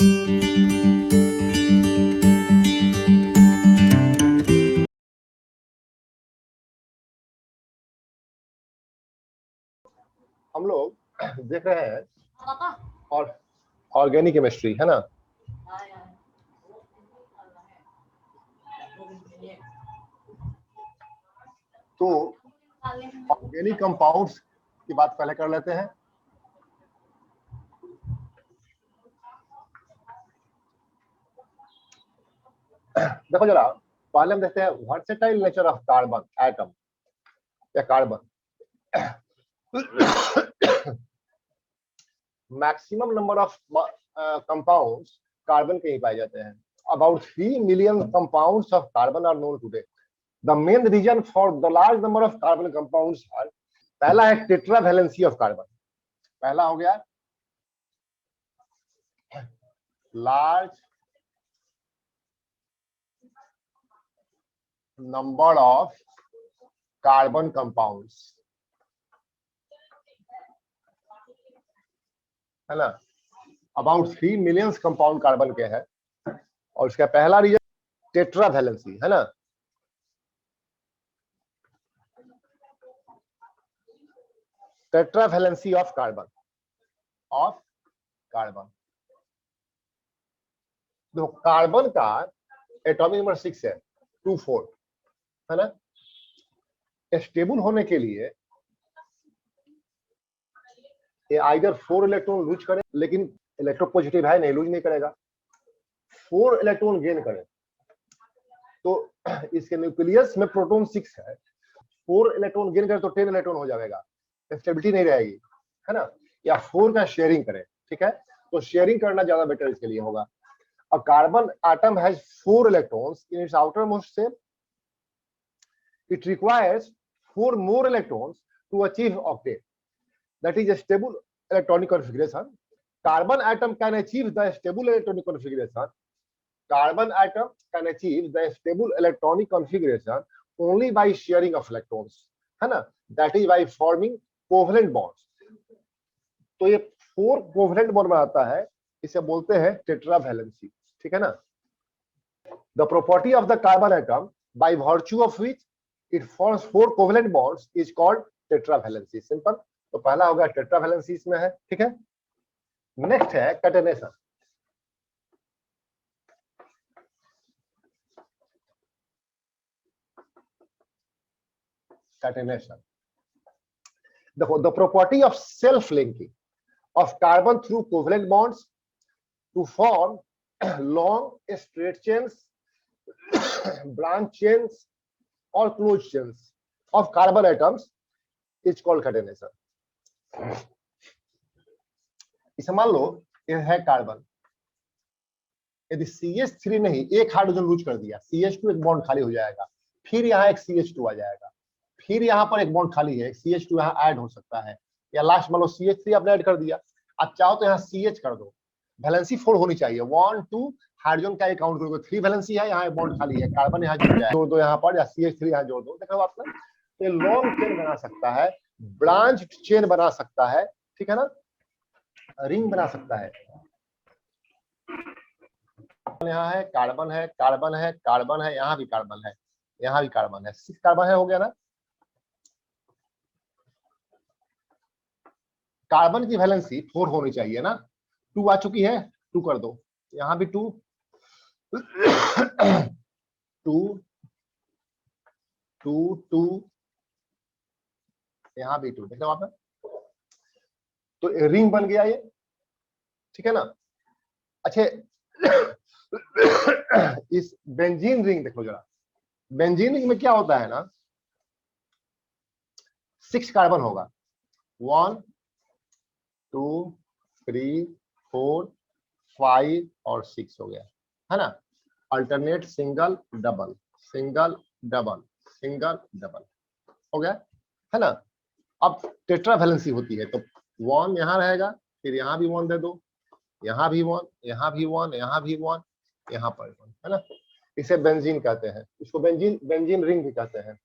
हम लोग देख रहे हैं और ऑर्गेनिक केमिस्ट्री, है ना। तो ऑर्गेनिक कंपाउंड्स की बात पहले कर लेते हैं। देखो जरा, पहले हम देखते हैं versatile nature of carbon atom या carbon. Maximum number of compounds carbon के ही पाए जाते हैं। About 3 million compounds of carbon are known today. The main reason for the large number of carbon compounds are, पहला है टेट्रावैलेंसी ऑफ कार्बन। पहला हो गया large number of carbon compounds, है ना। अबाउट 3 मिलियन कंपाउंड कार्बन के है और इसका पहला रीजन टेट्रावैलेंसी, है ना। टेट्रावैलेंसी ऑफ कार्बन तो कार्बन का एटॉमिक नंबर 6 है, 24, है ना। स्टेबल होने के लिए ये आइदर 4 इलेक्ट्रॉन लूज करे, लेकिन इलेक्ट्रोपॉजिटिव है नहीं, लूज नहीं करेगा। 4 इलेक्ट्रॉन गेन करे तो इसके न्यूक्लियस में प्रोटॉन 6 है, 4 इलेक्ट्रॉन गेन करे तो 10 इलेक्ट्रॉन हो जाएगा, स्टेबिलिटी नहीं रहेगी, है ना। या 4 का शेयरिंग करे, ठीक है, तो शेयरिंग करना ज्यादा बेटर इसके लिए होगा। A carbon atom has 4 electrons in its outermost shell. It requires 4 more electrons to achieve octet. That is a stable electronic configuration. Carbon atom can achieve the stable electronic configuration. Carbon atom can achieve the stable electronic configuration only by sharing of electrons, है ना. That is by forming covalent bonds. तो ये 4 covalent bond बनाता है, इसे बोलते हैं tetravalency, ठीक है ना. The property of the carbon atom by virtue of which it forms 4 covalent bonds is called tetravalency. Simple. तो पहला हो गया टेट्रावैलेंसी इसमें है, ठीक है. नेक्स्ट है कैटेनेशन. कैटेनेशन देखो, the property of self linking of carbon through covalent bonds to form long straight chains, branch chains or closed chains of carbon atoms is called catenation. इसे मान लो ये है कार्बन, यदि CH3 नहीं, एक hydrogen loose कर दिया, CH2 एक बॉन्ड खाली हो जाएगा, फिर यहाँ एक CH2 आ जाएगा, फिर यहाँ पर एक बॉन्ड खाली है, CH2 यहाँ ऐड हो सकता है, या लास्ट मान लो CH3 आपने ऐड कर दिया, आप चाहो तो यहाँ CH कर दो. वैलेंसी 4 होनी चाहिए, 1 2 हाइड्रोजन का काउंट करोगे, 3 वैलेंसी है, यहाँ एक बॉन्ड खाली है, कार्बन यहाँ जुड़ जाए, जोड़ दो यहाँ पर, या CH3 यहाँ जोड़ दो. देखो आपने, तो लॉन्ग चेन बना सकता है, ब्रांच चेन बना सकता है, ठीक है ना, रिंग बना सकता है. यहाँ है कार्बन है, कार्बन है, कार्बन है, यहाँ भी कार्बन है, यहाँ भी कार्बन है, 6 कार्बन है, हो गया ना. कार्बन की वैलेंसी 4 होनी चाहिए ना, 2 आ चुकी है, 2 कर दो, यहाँ भी 2 2 2 2, यहाँ भी 2, देखो आप, तो रिंग बन गया ये, ठीक है ना. अच्छा, इस बेंजीन रिंग देखो जरा, बेंजीन रिंग में क्या होता है ना, 6 कार्बन होगा, 1 2 3 4 5 और 6 हो गया, है ना. Alternate single double single double single double हो गया, है ना. अब टेट्रावैलेंसी होती है तो 1 यहाँ रहेगा, फिर यहाँ भी 1 दे दो, यहाँ भी 1, यहाँ भी 1, यहाँ भी 1, यहाँ पर 1, है ना. इसे बेंजीन कहते हैं, इसको बेंजीन रिंग भी कहते हैं.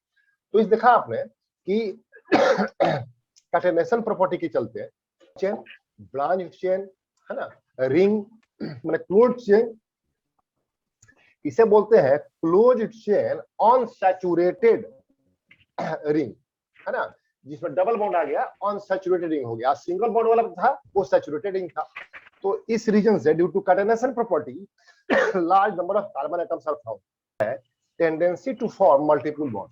तो इस देखा आपने कि कैटेनेशन प्रॉपर्टी के चलते चेन, ब्रांच चेन, है ना, रिंग मैंने क्लोज चेन, इसे बोलते हैं close chain on saturated ring, है ना, जिसमें डबल बॉन्ड आ गया अनसैचुरेटेड रिंग हो गया। सिंगल बॉन्ड वाला था वो सैचुरेटेड रिंग था। तो इस रीजन से due to catenation property large number of carbon atoms are found, है tendency to form multiple bond.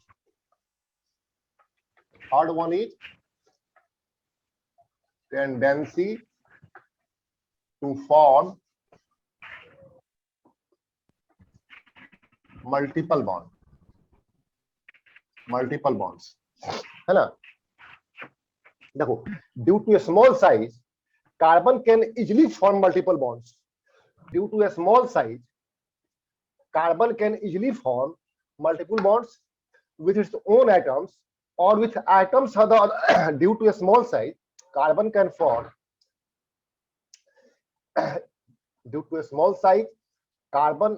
Third one is tendency to form multiple bond, multiple bonds, है ना। देखो, due to a small size carbon can easily form multiple bonds. Due to a small size, carbon can easily form multiple bonds with its own atoms or with atoms other. Due to a small size, carbon can form due to a small size, carbon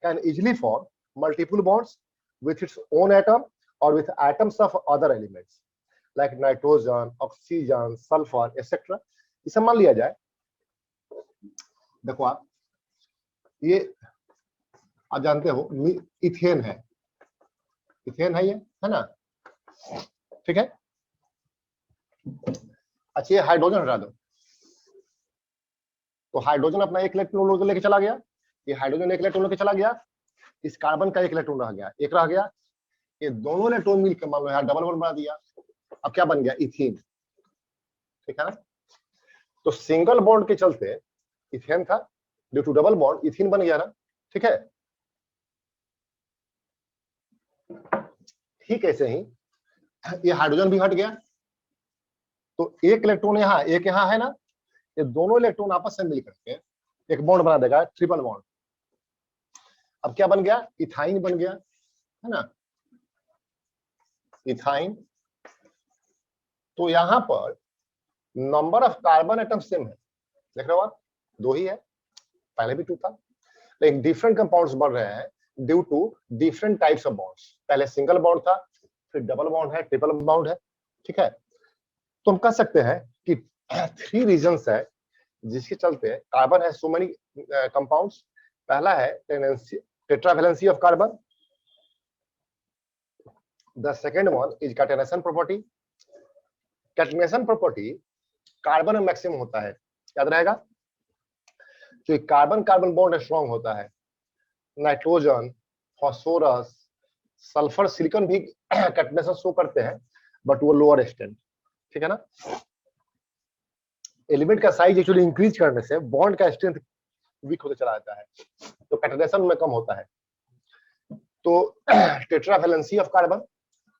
can easily form multiple bonds with its own atom or with atoms of other elements like nitrogen, oxygen, sulfur, etc. इसे मान लिया जाए, देखो आप ये आप जानते हो इथेन है, इथेन है ये, है ना, ठीक है। अच्छा, ये हाइड्रोजन हटा दो, तो हाइड्रोजन अपना एक इलेक्ट्रॉन लेके चला गया, ये हाइड्रोजन एक इलेक्ट्रॉन लेके चला गया, इस कार्बन का एक इलेक्ट्रॉन रह गया, एक रह गया, ये दोनों इलेक्ट्रॉन मिलकर मान लो यार डबल बॉन्ड बना दिया। अब क्या बन गया? इथीन, ठीक है ना। तो सिंगल बॉन्ड के चलते इथेन था, due to double bond ethene बन गया ना, ठीक है। ठीक ऐसे ही ये हाइड्रोजन भी हट गया, तो एक इलेक्ट्रॉन यहाँ एक यहाँ है ना, ये दोनों इलेक्ट्रॉन आपस में मिल करके एक बॉन्ड बना देगा, ट्रिपल बॉन्ड। अब क्या बन गया? इथाइन बन गया, है ना, इथाइन। तो यहां पर number of carbon atom same है, देख रहे हो आप, दो ही है, पहले भी टू था, लेकिन डिफरेंट कंपाउंड्स बन रहे हैं due to different types of bonds. पहले सिंगल बॉन्ड था, फिर डबल बॉन्ड है, ट्रिपल बॉन्ड है, ठीक है। तो हम कह सकते हैं कि 3 रीजंस है जिसके चलते कार्बन है सो मेनी कंपाउंड्स। पहला है tetravalency of carbon, the second one is catenation property. Catenation property carbon में मैक्सिमम होता है, याद रहेगा, जो कार्बन कार्बन बॉन्ड स्ट्रॉन्ग होता है। नाइट्रोजन, फास्फोरस, सल्फर, सिलिकॉन भी कैटेनेशन शो करते हैं, बट वो लोअर एक्सटेंट, ठीक है ना। एलिमेंट का साइज एक्चुअली इंक्रीज करने से बॉन्ड का स्ट्रेंथ वीक होते चला जाता है, तो कैटेनेशन में कम होता है। तो tetravalency of carbon,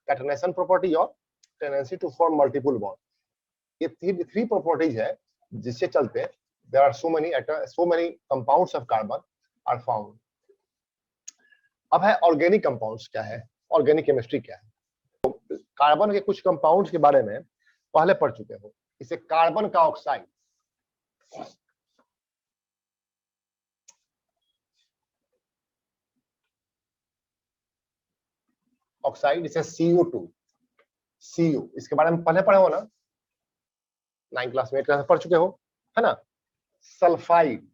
catenation property और tendency to form multiple bond, ये 3 प्रॉपर्टीज है जिससे चलते there are so many compounds of carbon are found. अब है ऑर्गेनिक कंपाउंड्स क्या है, ऑर्गेनिक केमिस्ट्री क्या है। तो कार्बन के कुछ कंपाउंड्स के बारे में पहले पढ़ चुके हो, इसे कार्बन का ऑक्साइड, ऑक्साइड इसे CO2, CO, इसके बारे में पहले पढ़े हो ना, 9 क्लास में 8 क्लास में पढ़ चुके हो, है ना। सल्फाइड,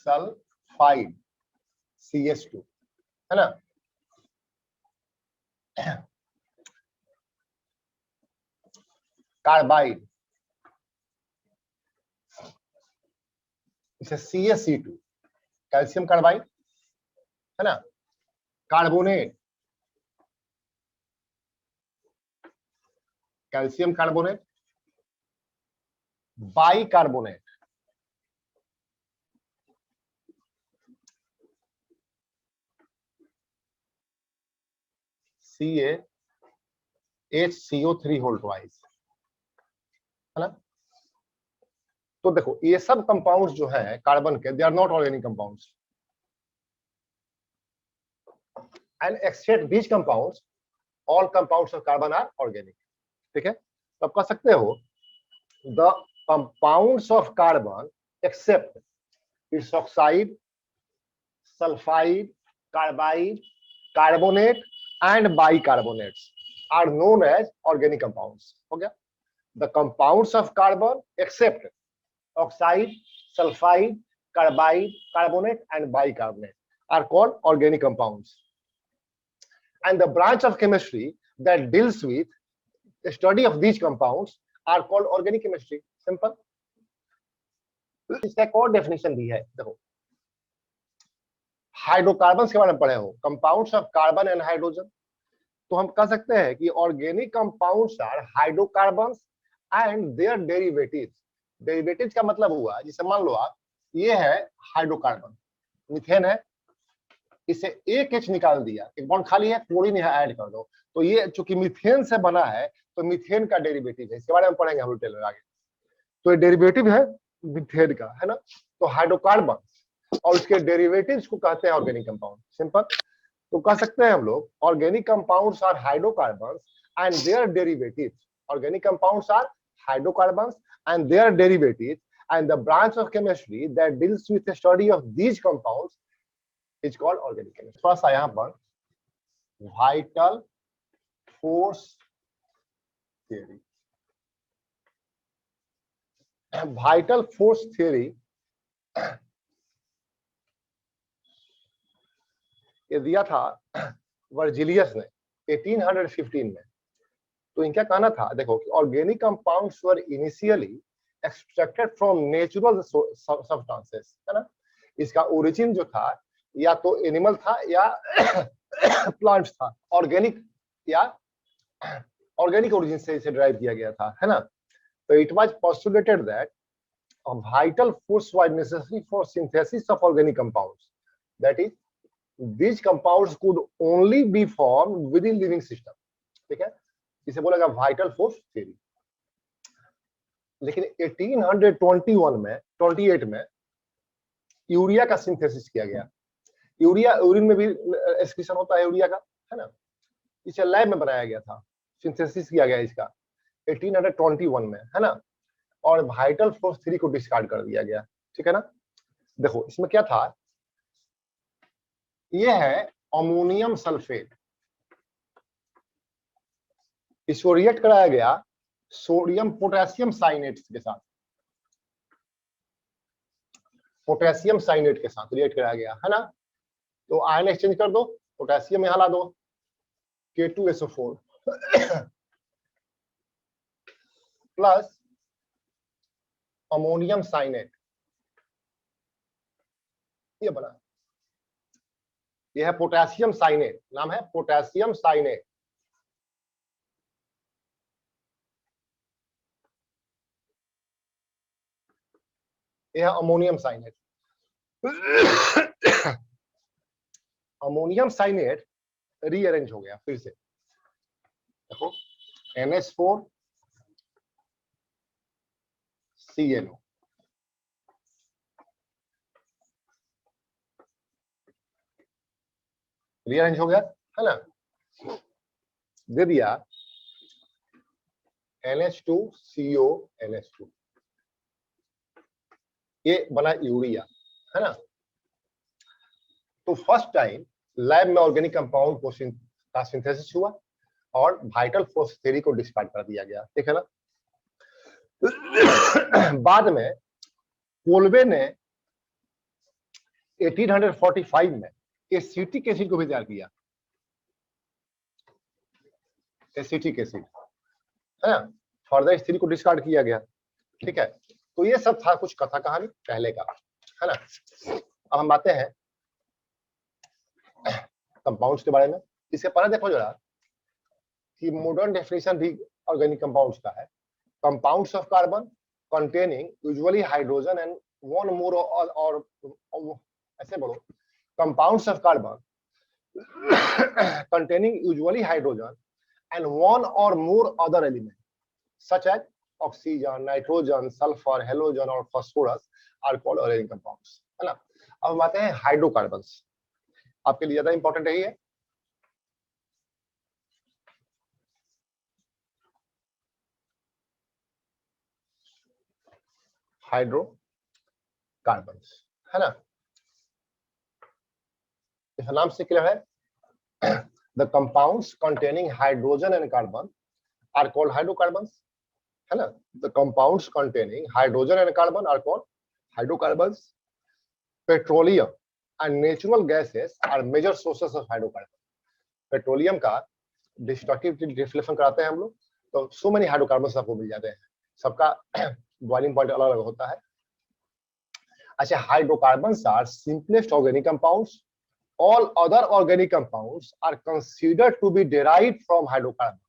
सल्फाइड CH2, है ना। कार्बाइड इसे CaC2, कैल्शियम कार्बाइड, है ना। Carbonate, calcium carbonate, bicarbonate, CaHCO3 whole twice, है ना। तो देखो ये सब कंपाउंड्स जो है कार्बन के, they are not organic compounds, and except these compounds all compounds of carbon are organic, ठीक है। तो आप कह सकते हो the compounds of carbon except its oxide, sulfide, carbide, carbonate and bicarbonates are known as organic compounds. हो गया? The compounds of carbon except oxide, sulfide, carbide, carbonate and bicarbonate are called organic compounds. And the branch of chemistry that deals with the study of these compounds are called organic chemistry. Simple. इसका एक और definition भी है, देखो hydrocarbon के बारे में पढ़े हो, compounds of carbon and hydrogen, तो हम कह सकते हैं कि organic compounds are hydrocarbons and their derivatives. Derivatives का मतलब हुआ, जैसे मान लो आप, ये है हाइड्रोकार्बन, मीथेन है, इसे एक एच निकाल दिया, एक बॉन्ड खाली है, क्लोरीन यहाँ ऐड कर दो, तो ये चूंकि मीथेन से बना है तो मीथेन का डेरिवेटिव है, इसके बारे में पढ़ेंगे हम डिटेल में आगे। तो ये डेरिवेटिव है मीथेन का, है ना। तो हाइड्रोकार्बन और उसके डेरिवेटिव्स को कहते हैं ऑर्गेनिक कंपाउंड। सिंपल। तो कह सकते हैं हम लोग organic compounds are hydrocarbons and their derivatives. Organic compounds are hydrocarbons and their derivatives and the branch of chemistry that deals with the study of these compounds is called organic chemistry. थोड़ा सा यहाँ पर vital force theory. Vital force theory ये दिया था Virgilius ने 1815 में। तो इनका कहना था, देखो कि organic compounds were initially extracted from natural substances, है ना। इसका ओरिजिन जो था या तो एनिमल था या प्लांट्स था, ऑर्गेनिक या ऑर्गेनिक ओरिजिन से इसे ड्राइव किया गया था, है ना। तो it was postulated that a vital force was necessary for synthesis of organic compounds, that is these compounds could only be formed within living system। ठीक है, इसे बोला गया वाइटल फोर्स थ्योरी। लेकिन 1821 में 28 में यूरिया का सिंथेसिस किया गया। यूरिया यूरिन में भी एक्सक्रीशन होता है यूरिया का, है ना। इसे लैब में बनाया गया था, सिंथेसिस किया गया इसका 1821 में, है ना। और वाइटल फोर्स थ्योरी को डिस्कार्ड कर दिया गया, ठीक है ना। देखो इसमें क्या था, ये है अमोनियम सल्फेट, इसको रिएक्ट कराया गया सोडियम पोटेशियम साइनेट के साथ, पोटेशियम साइनेट के साथ रिएक्ट कराया गया, है ना। तो आयन एक्सचेंज कर दो, पोटेशियम यहां ला दो, K2SO4 प्लस अमोनियम साइनेट, ये बना, ये है पोटेशियम साइनेट, नाम है पोटेशियम साइनेट। यह है ammonium cyanate. Ammonium cyanate rearrange हो गया फिर से, देखो NH4 CNO, रीअरेंज हो गया, है ना। दे दिया NH2CO NH2, ये बना यूरिया, है ना। तो फर्स्ट टाइम लैब में ऑर्गेनिक कंपाउंड का सिंथेसिस हुआ और वाइटल फोर्स थ्योरी को डिस्कार्ड कर दिया गया, ठीक है ना। बाद में कोल्बे ने 1845 में एसिटिक एसिड को भी तैयार किया, एसिटिक एसिड, है ना। फर्दर इस थ्योरी को डिस्कार्ड किया गया, ठीक है। तो ये सब था कुछ कथा कहानी पहले का, है ना। अब हम बातें हैं कंपाउंड्स के बारे में। इसके पहले देखो जरा कि मॉडर्न डेफिनेशन भी ऑर्गेनिक कंपाउंड्स का है। Compounds of carbon containing usually hydrogen and one more or ऐसे बोलो, compounds of carbon containing usually hydrogen and one or more other elements such as oxygen, nitrogen, sulfur, halogen और phosphorus are called organic compounds, है ना। अब बातें हैं hydrocarbons, आपके लिए ज्यादा इंपॉर्टेंट है ये। हाइड्रोकार्बन्स, है ना। इस नाम से क्लियर है, the compounds containing hydrogen and carbon are called hydrocarbons, है ना। The compounds containing hydrogen and carbon are called hydrocarbons. Petroleum and natural gases are major sources of hydrocarbon. Petroleum का डिस्ट्रक्टिव रिफ्लेक्शन कराते हैं हम लोग, तो so many hydrocarbons आपको मिल जाते हैं, सबका बॉइलिंग पॉइंट अलग अलग होता है। अच्छा, hydrocarbons are simplest organic compounds. All other organic compounds are considered to be derived from hydrocarbons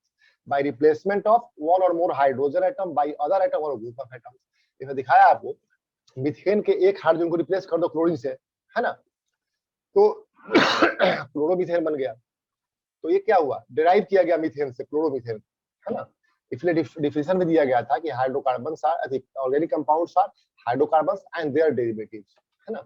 by replacement of one or more hydrogen atom by other atom or group of atoms। इसमें दिखाया आपको, methane के एक hydrogen को replace कर दो chlorine से, है ना, तो क्लोरोमीथेन बन गया। तो ये क्या हुआ, डिराइव किया गया मीथेन से क्लोरोमीथेन, है ना। इसलिए डिफिनेशन में दिया गया था कि hydrocarbons are organic compounds are hydrocarbons and their derivatives, है ना।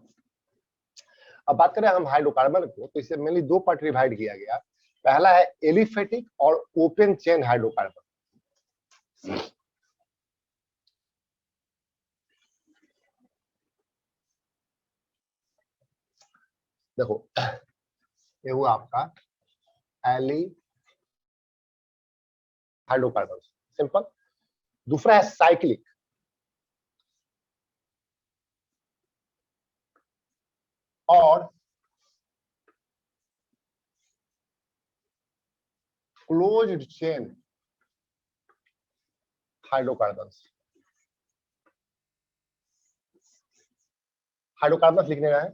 अब बात करें हम हाइड्रोकार्बन को, तो इसे मेनली दो पार्ट डिवाइड किया गया। पहला है एलिफेटिक और ओपन चेन हाइड्रोकार्बन। देखो, ये हुआ आपका एली हाइड्रोकार्बन, सिंपल। दूसरा है साइक्लिक, और क्लोज्ड चेन हाइड्रोकार्बन्स। हाइड्रोकार्बन्स लिखने का है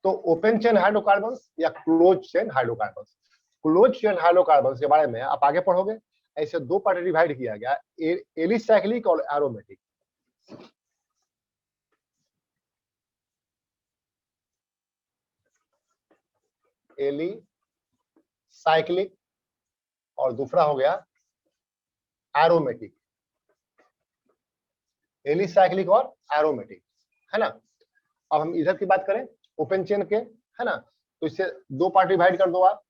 तो ओपन चेन हाइड्रोकार्बन्स या close chain hydrocarbons. Close chain hydrocarbons के बारे में आप आगे पढ़ोगे। ऐसे दो पार्ट डिवाइड किया गया, एलिसाइक्लिक और एरोमेटिक। एलिसाइक्लिक और दूसरा हो गया एरोमेटिक। एलिसाइक्लिक और एरोमेटिक, है ना। अब हम इधर की बात करें ओपन चेन के, है ना, तो इससे दो पार्ट डिवाइड कर दो आप।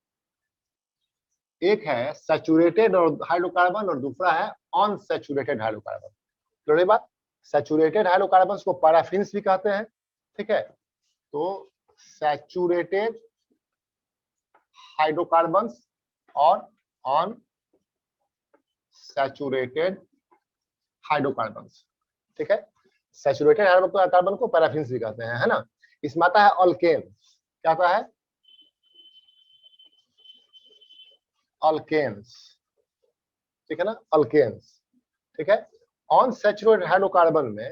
एक है सैचुरेटेड और हाइड्रोकार्बन और दूसरा है अनसैचुरेटेड हाइड्रोकार्बन। क्लियर बात। सैचुरेटेड हाइड्रोकार्बन्स को पैराफिन्स भी कहते हैं, ठीक है। तो सैचुरेटेड हाइड्रोकार्बन्स और अनसैचुरेटेड हाइड्रोकार्बन्स, ठीक है। सैचुरेटेड हाइड्रोकार्बन को पैराफिन्स भी कहते हैं, है ना। इसमें आता है अल्केन। क्या आता है, अल्केन्स, ठीक है ना, अल्केन्स, ठीक है। अनसैचुरेटेड हाइड्रोकार्बन में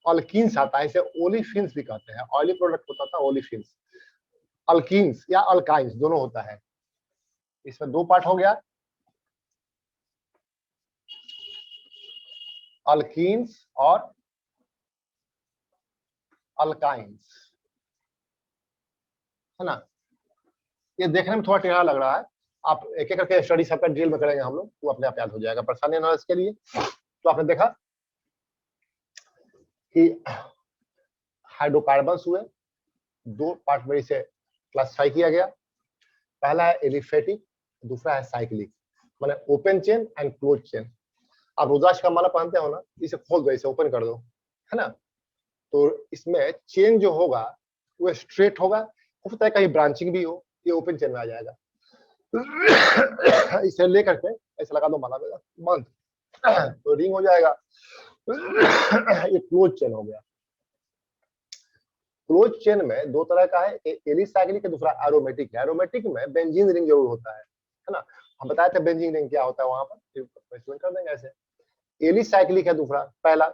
अल्कीन्स आता है, इसे ओलिफिन्स भी कहते हैं। ऑयली प्रोडक्ट होता था ओलिफिन्स। अल्कीन्स या अल्काइंस दोनों होता है। इसमें दो पार्ट हो गया, अल्कीन्स और अल्काइंस, है ना। ये देखने में थोड़ा टेढ़ा लग रहा है, आप एक एक करके स्टडी सबका डिटेल में करेंगे हम लोग, वो अपने आप याद हो जाएगा, परेशानी ना इसके लिए। तो आपने देखा कि हाइड्रोकार्बन्स हुए, दो पार्ट में इसे क्लासिफाई किया गया। पहला है एलिफेटिक, दूसरा है साइक्लिक, माने open chain and close chain. आप रुद्राक्ष का माला पहनते हो ना, इसे खोल दो, इसे ओपन कर दो, है ना। तो इसमें चेन जो होगा वो स्ट्रेट होगा, हो सकता है कहीं ब्रांचिंग भी हो, ये ओपन चेन में आ जाएगा। इसे लेकर के ऐसे लगा दो माला में बंद, तो रिंग हो जाएगा। ये क्लोज चेन हो गया। क्लोज चेन में दो तरह का है, एलिसाइक्लिक है, दूसरा एरोमेटिक है। एरोमेटिक में बेंजीन रिंग जरूर होता है ना। हम बताए थे बेंजीन रिंग क्या होता है वहां पर, एक्सप्लेन कर देंगे ऐसे। एलिसाइक्लिक है दूसरा, पहला,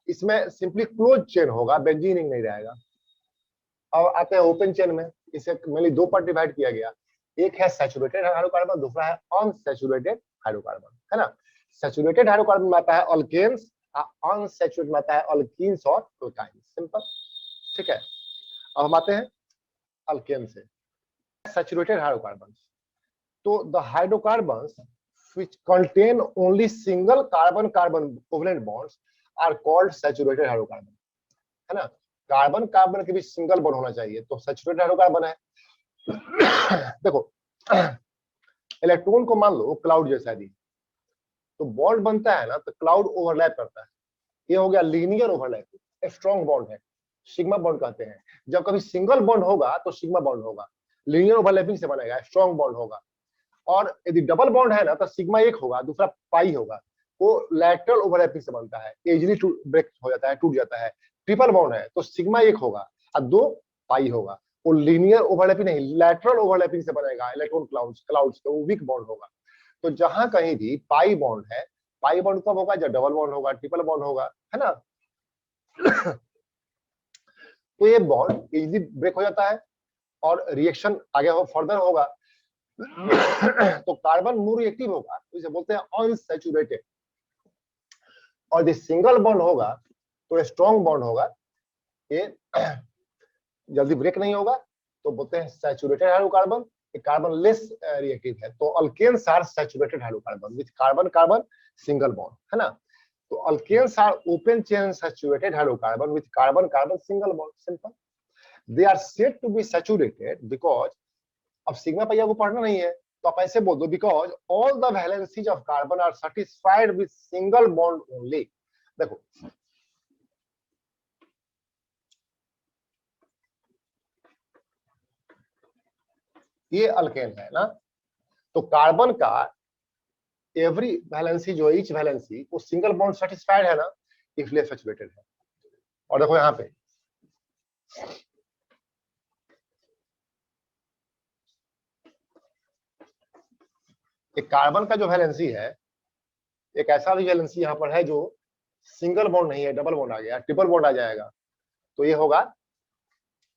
इसमें सिंपली क्लोज चेन होगा, बेंजीन रिंग नहीं रहेगा। अब आते हैं ओपन चेन में, इसे मेनली दो पार्ट डिवाइड किया गया। एक है सैचुरेटेड हाइड्रोकार्बन, दूसरा है अनसैचुरेटेड हाइड्रोकार्बन, है ना। सैचुरेटेड हाइड्रोकार्बन में आता है अल्केन्स, अनसैचुरेटेड में आता है अल्कीन्स और अल्काइन्स, सिंपल, ठीक है। अब हम आते हैं अल्केन से, सैचुरेटेड हाइड्रोकार्बन्स। तो the hydrocarbons which contain only single carbon carbon covalent bonds are called saturated hydrocarbon, है ना। कार्बन कार्बन के बीच सिंगल बॉन्ड होना चाहिए, तो सैचुरेटेड हाइड्रोकार्बन है। देखो, इलेक्ट्रॉन को मान लो क्लाउड जैसा दी, तो बॉन्ड बनता है ना, तो क्लाउड ओवरलैप करता है। ये हो गया लीनियर ओवरलैप, स्ट्रॉन्ग बॉन्ड है, सिग्मा बॉन्ड कहते हैं। जब कभी सिंगल बॉन्ड होगा तो सिग्मा बॉन्ड होगा, लीनियर ओवरलैपिंग से बनेगा, स्ट्रॉन्ग बॉन्ड होगा। और यदि डबल बॉन्ड है ना तो सिग्मा एक होगा, दूसरा पाई होगा, वो लैटरल ओवरलैपिंग से बनता है, इजीली ब्रेक हो जाता है, टूट जाता है। ट्रिपल बॉन्ड है तो सिग्मा एक होगा और 2 पाई होगा, वो लीनियर ओवरलैपिंग नहीं, लैटरल ओवरलैपिंग से बनेगा इलेक्ट्रॉन क्लाउड्स तो वो वीक बॉन्ड होगा। तो जहां कहीं भी पाई बॉन्ड है, पाई बॉन्ड कब होगा, जब डबल बॉन्ड होगा, ट्रिपल बॉन्ड होगा, है ना। तो ये बॉन्ड इजीली ब्रेक हो जाता है और रिएक्शन आगे हो फर्दर होगा। तो कार्बन मोर रिएक्टिव होगा, तो इसे बोलते हैं अनसैचुरेटेड। और यदि सिंगल बॉन्ड होगा तो स्ट्रॉन्ग बॉन्ड होगा, ये जल्दी ब्रेक नहीं होगा, तो बोलते हैं saturated hydrocarbon. Carbon less reactive है, तो alkanes are saturated hydrocarbon with carbon carbon single bond, है ना। तो alkanes are open chain saturated hydrocarbon with carbon carbon single bond, simple. They are said to be saturated because, अब sigma pi को पढ़ना नहीं है तो आप ऐसे बोल दो, because all the valencies of carbon are satisfied with single bond only. देखो ये अल्केन है ना, तो कार्बन का एवरी वैलेंसी जो ईच वैलेंसी वो सिंगल बॉन्ड सेटिस्फाइड है ना, इसलिए सैचुरेटेड है। और देखो यहाँ पे एक कार्बन का जो वैलेंसी है, एक ऐसा भी वैलेंसी यहाँ पर है जो सिंगल बॉन्ड नहीं है, डबल बॉन्ड आ गया, ट्रिपल बॉन्ड आ जाएगा, तो ये होगा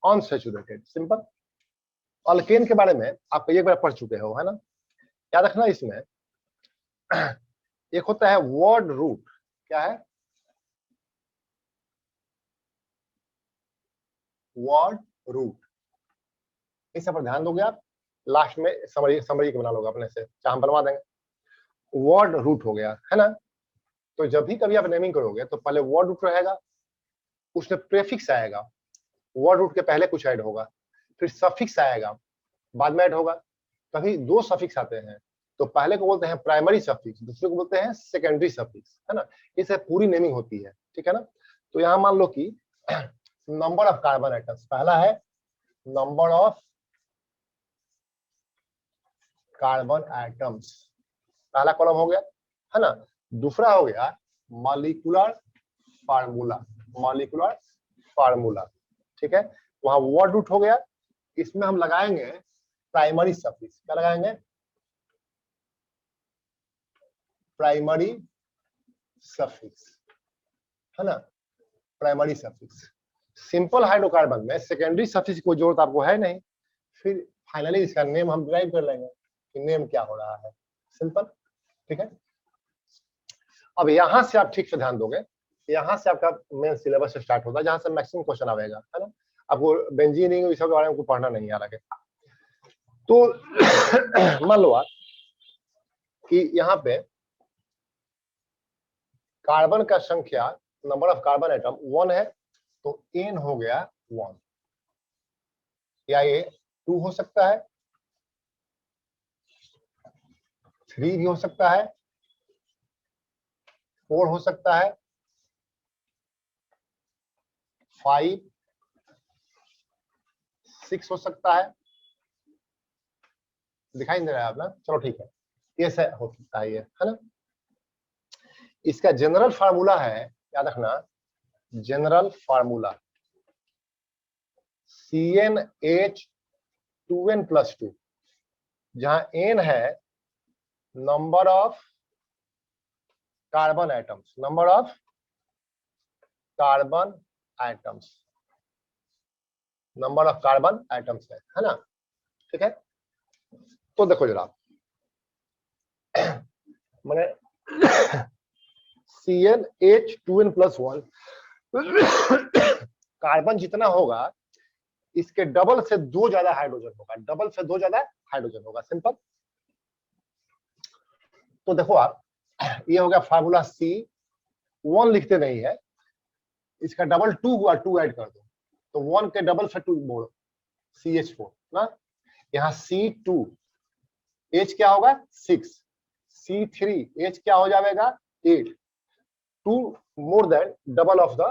अनसैचुरेटेड, सिंपल। अल्केन के बारे में आप एक बार पढ़ चुके हो, है ना। याद रखना इसमें एक होता है वर्ड रूट, क्या है वर्ड रूट, इस पर ध्यान दोगे आप, लास्ट में समरी बना लोगे अपने से, चाहे हम बनवा देंगे। वर्ड रूट हो गया, है ना। तो जब भी कभी आप नेमिंग करोगे तो पहले वर्ड रूट रहेगा, उसमें प्रेफिक्स आएगा, वर्ड रूट के पहले कुछ ऐड होगा, फिर सफिक्स आएगा, बाद में ऐड होगा। कभी 2 सफिक्स आते हैं, तो पहले को बोलते हैं प्राइमरी सफिक्स, दूसरे को बोलते हैं सेकेंडरी सफिक्स, है ना। इससे पूरी नेमिंग होती है, ठीक है ना। तो यहाँ मान लो कि नंबर ऑफ कार्बन एटम्स, पहला है नंबर ऑफ कार्बन एटम्स, पहला कॉलम हो गया, है ना। दूसरा हो गया मॉलिक्यूलर फार्मूला, मॉलिक्यूलर फार्मूला, ठीक है। वहां वर्ड रूट हो गया, इसमें हम लगाएंगे प्राइमरी सफिक्स, क्या लगाएंगे, प्राइमरी सफिक्स, है ना, प्राइमरी सफिक्स। सिंपल हाइड्रोकार्बन में सेकेंडरी सफिक्स को जरूरत आपको है नहीं, फिर फाइनली इसका नेम हम डिराइव कर लेंगे कि नेम क्या हो रहा है, सिंपल, ठीक है। अब यहां से आप ठीक से ध्यान दोगे, यहाँ से आपका मेन सिलेबस स्टार्ट होता है, जहां से मैक्सिमम क्वेश्चन आएगा, है ना। आपको बेंजीनिंग इस बारे में पढ़ना नहीं आ रहा है। तो मान लो आप कि यहाँ पे कार्बन का संख्या, नंबर ऑफ कार्बन एटम 1 है, तो n हो गया 1, या ये 2 हो सकता है, 3 भी हो सकता है, 4 हो सकता है, 5, 6 हो सकता है, दिखाई नहीं दे रहा है अपना, चलो ठीक है, ये से हो सकता है, ये है ना। इसका जनरल फार्मूला है, याद रखना, जनरल फार्मूला CnH2n+2, जहां n है number of carbon atoms, number of carbon atoms, number of carbon atoms है ना, ठीक है। तो देखो जरा, मैंने CnH2n+1 कार्बन जितना होगा इसके डबल से 2 ज्यादा हाइड्रोजन होगा, डबल से 2 ज्यादा हाइड्रोजन होगा, सिंपल। तो देखो आप, ये हो गया फार्मूला C1 लिखते नहीं है, इसका डबल 2 हुआ, 2 ऐड कर दो, तो 1 के डबल से 2 बोलो, CH4 ना, यहाँ C2, H क्या होगा 6, C3, H क्या हो जाएगा 8, 2 more than double of the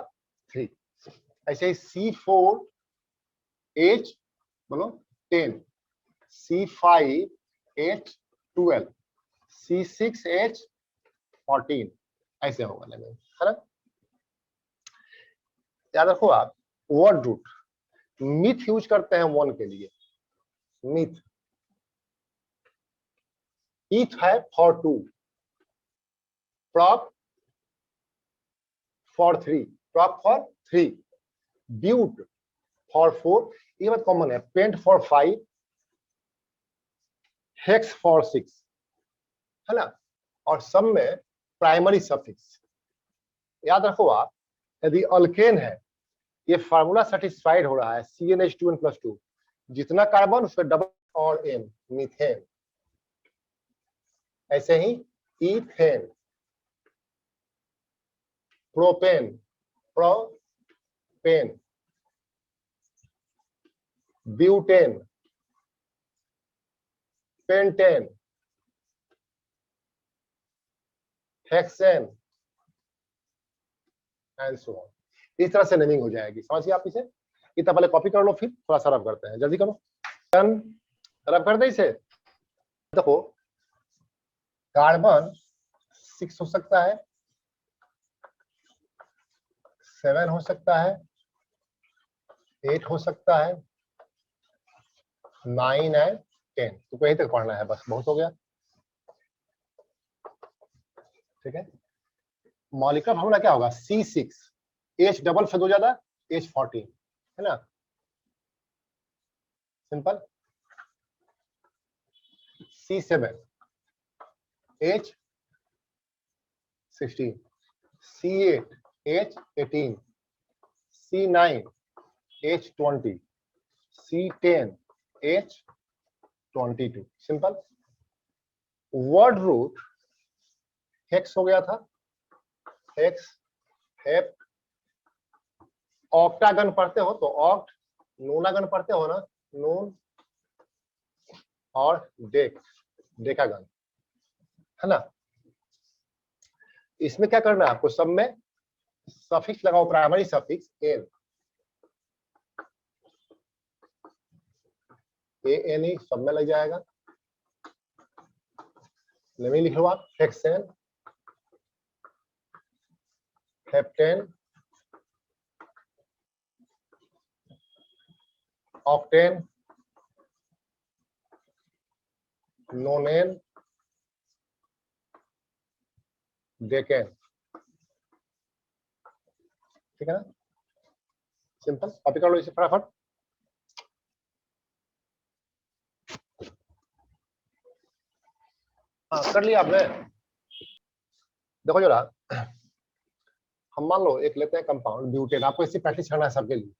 3। ऐसे ही C4, H बोलो 10, C5H12 C6H14 ऐसे होगा लेकिन, है ना। याद रखो आप वर्ड रूट मिथ यूज करते हैं 1 के लिए, मिथ। ईथ है for 2, prop for 3, prop for 3, but for 4, ये बात कॉमन है, पेंट फॉर 5, हेक्स फॉर 6, है ना। और सब में प्राइमरी सफिक्स। याद रखो आप, यदि अल्केन है, ये फार्मूला सेटिस्फाइड हो रहा है CnH2n+2, जितना कार्बन उसमें डबल और N, मीथेन। ऐसे ही ethane, propane, propane, butane, pentane, hexane and so on. इस तरह से नेमिंग हो जाएगी, समझिए आप इसे। इतना पहले कॉपी कर लो, फिर थोड़ा सा रब करते हैं, जल्दी करो। रब कर दे इसे। देखो कार्बन 6 हो सकता है, 7 हो सकता है, 8 हो सकता है, 9 एंड 10। तो कहीं तक पढ़ना है, बस बहुत हो गया। ठीक है, मॉलिक्यूलर फार्मूला क्या होगा? C6 H डबल से 2 ज्यादा H14, है ना, simple. C7 H16, C8 H18, C9 H20, C10 H22, simple. Word root hex हो गया था, हेक्स, हेप। ऑक्टागन पढ़ते हो तो ऑक्ट, नोनागन पढ़ते हो ना, नोन, और डेक, डेकागन, है ना। इसमें क्या करना है आपको? सब में सफिक्स लगाओ, प्राइमरी सफिक्स एन, एन ही सब में लग जाएगा। नेमिंग लिख लो आप, हेक्सेन, हेप्टेन, ऑक्टेन, नोनेन, डेकेन। ठीक है ना, सिंपल। कॉपी कर लो इसे फटाफट। हाँ कर लिया आपने। देखो जरा, हम मान लो एक लेते हैं कंपाउंड ब्यूटेन, आपको इससे प्रैक्टिस करना है सबके लिए।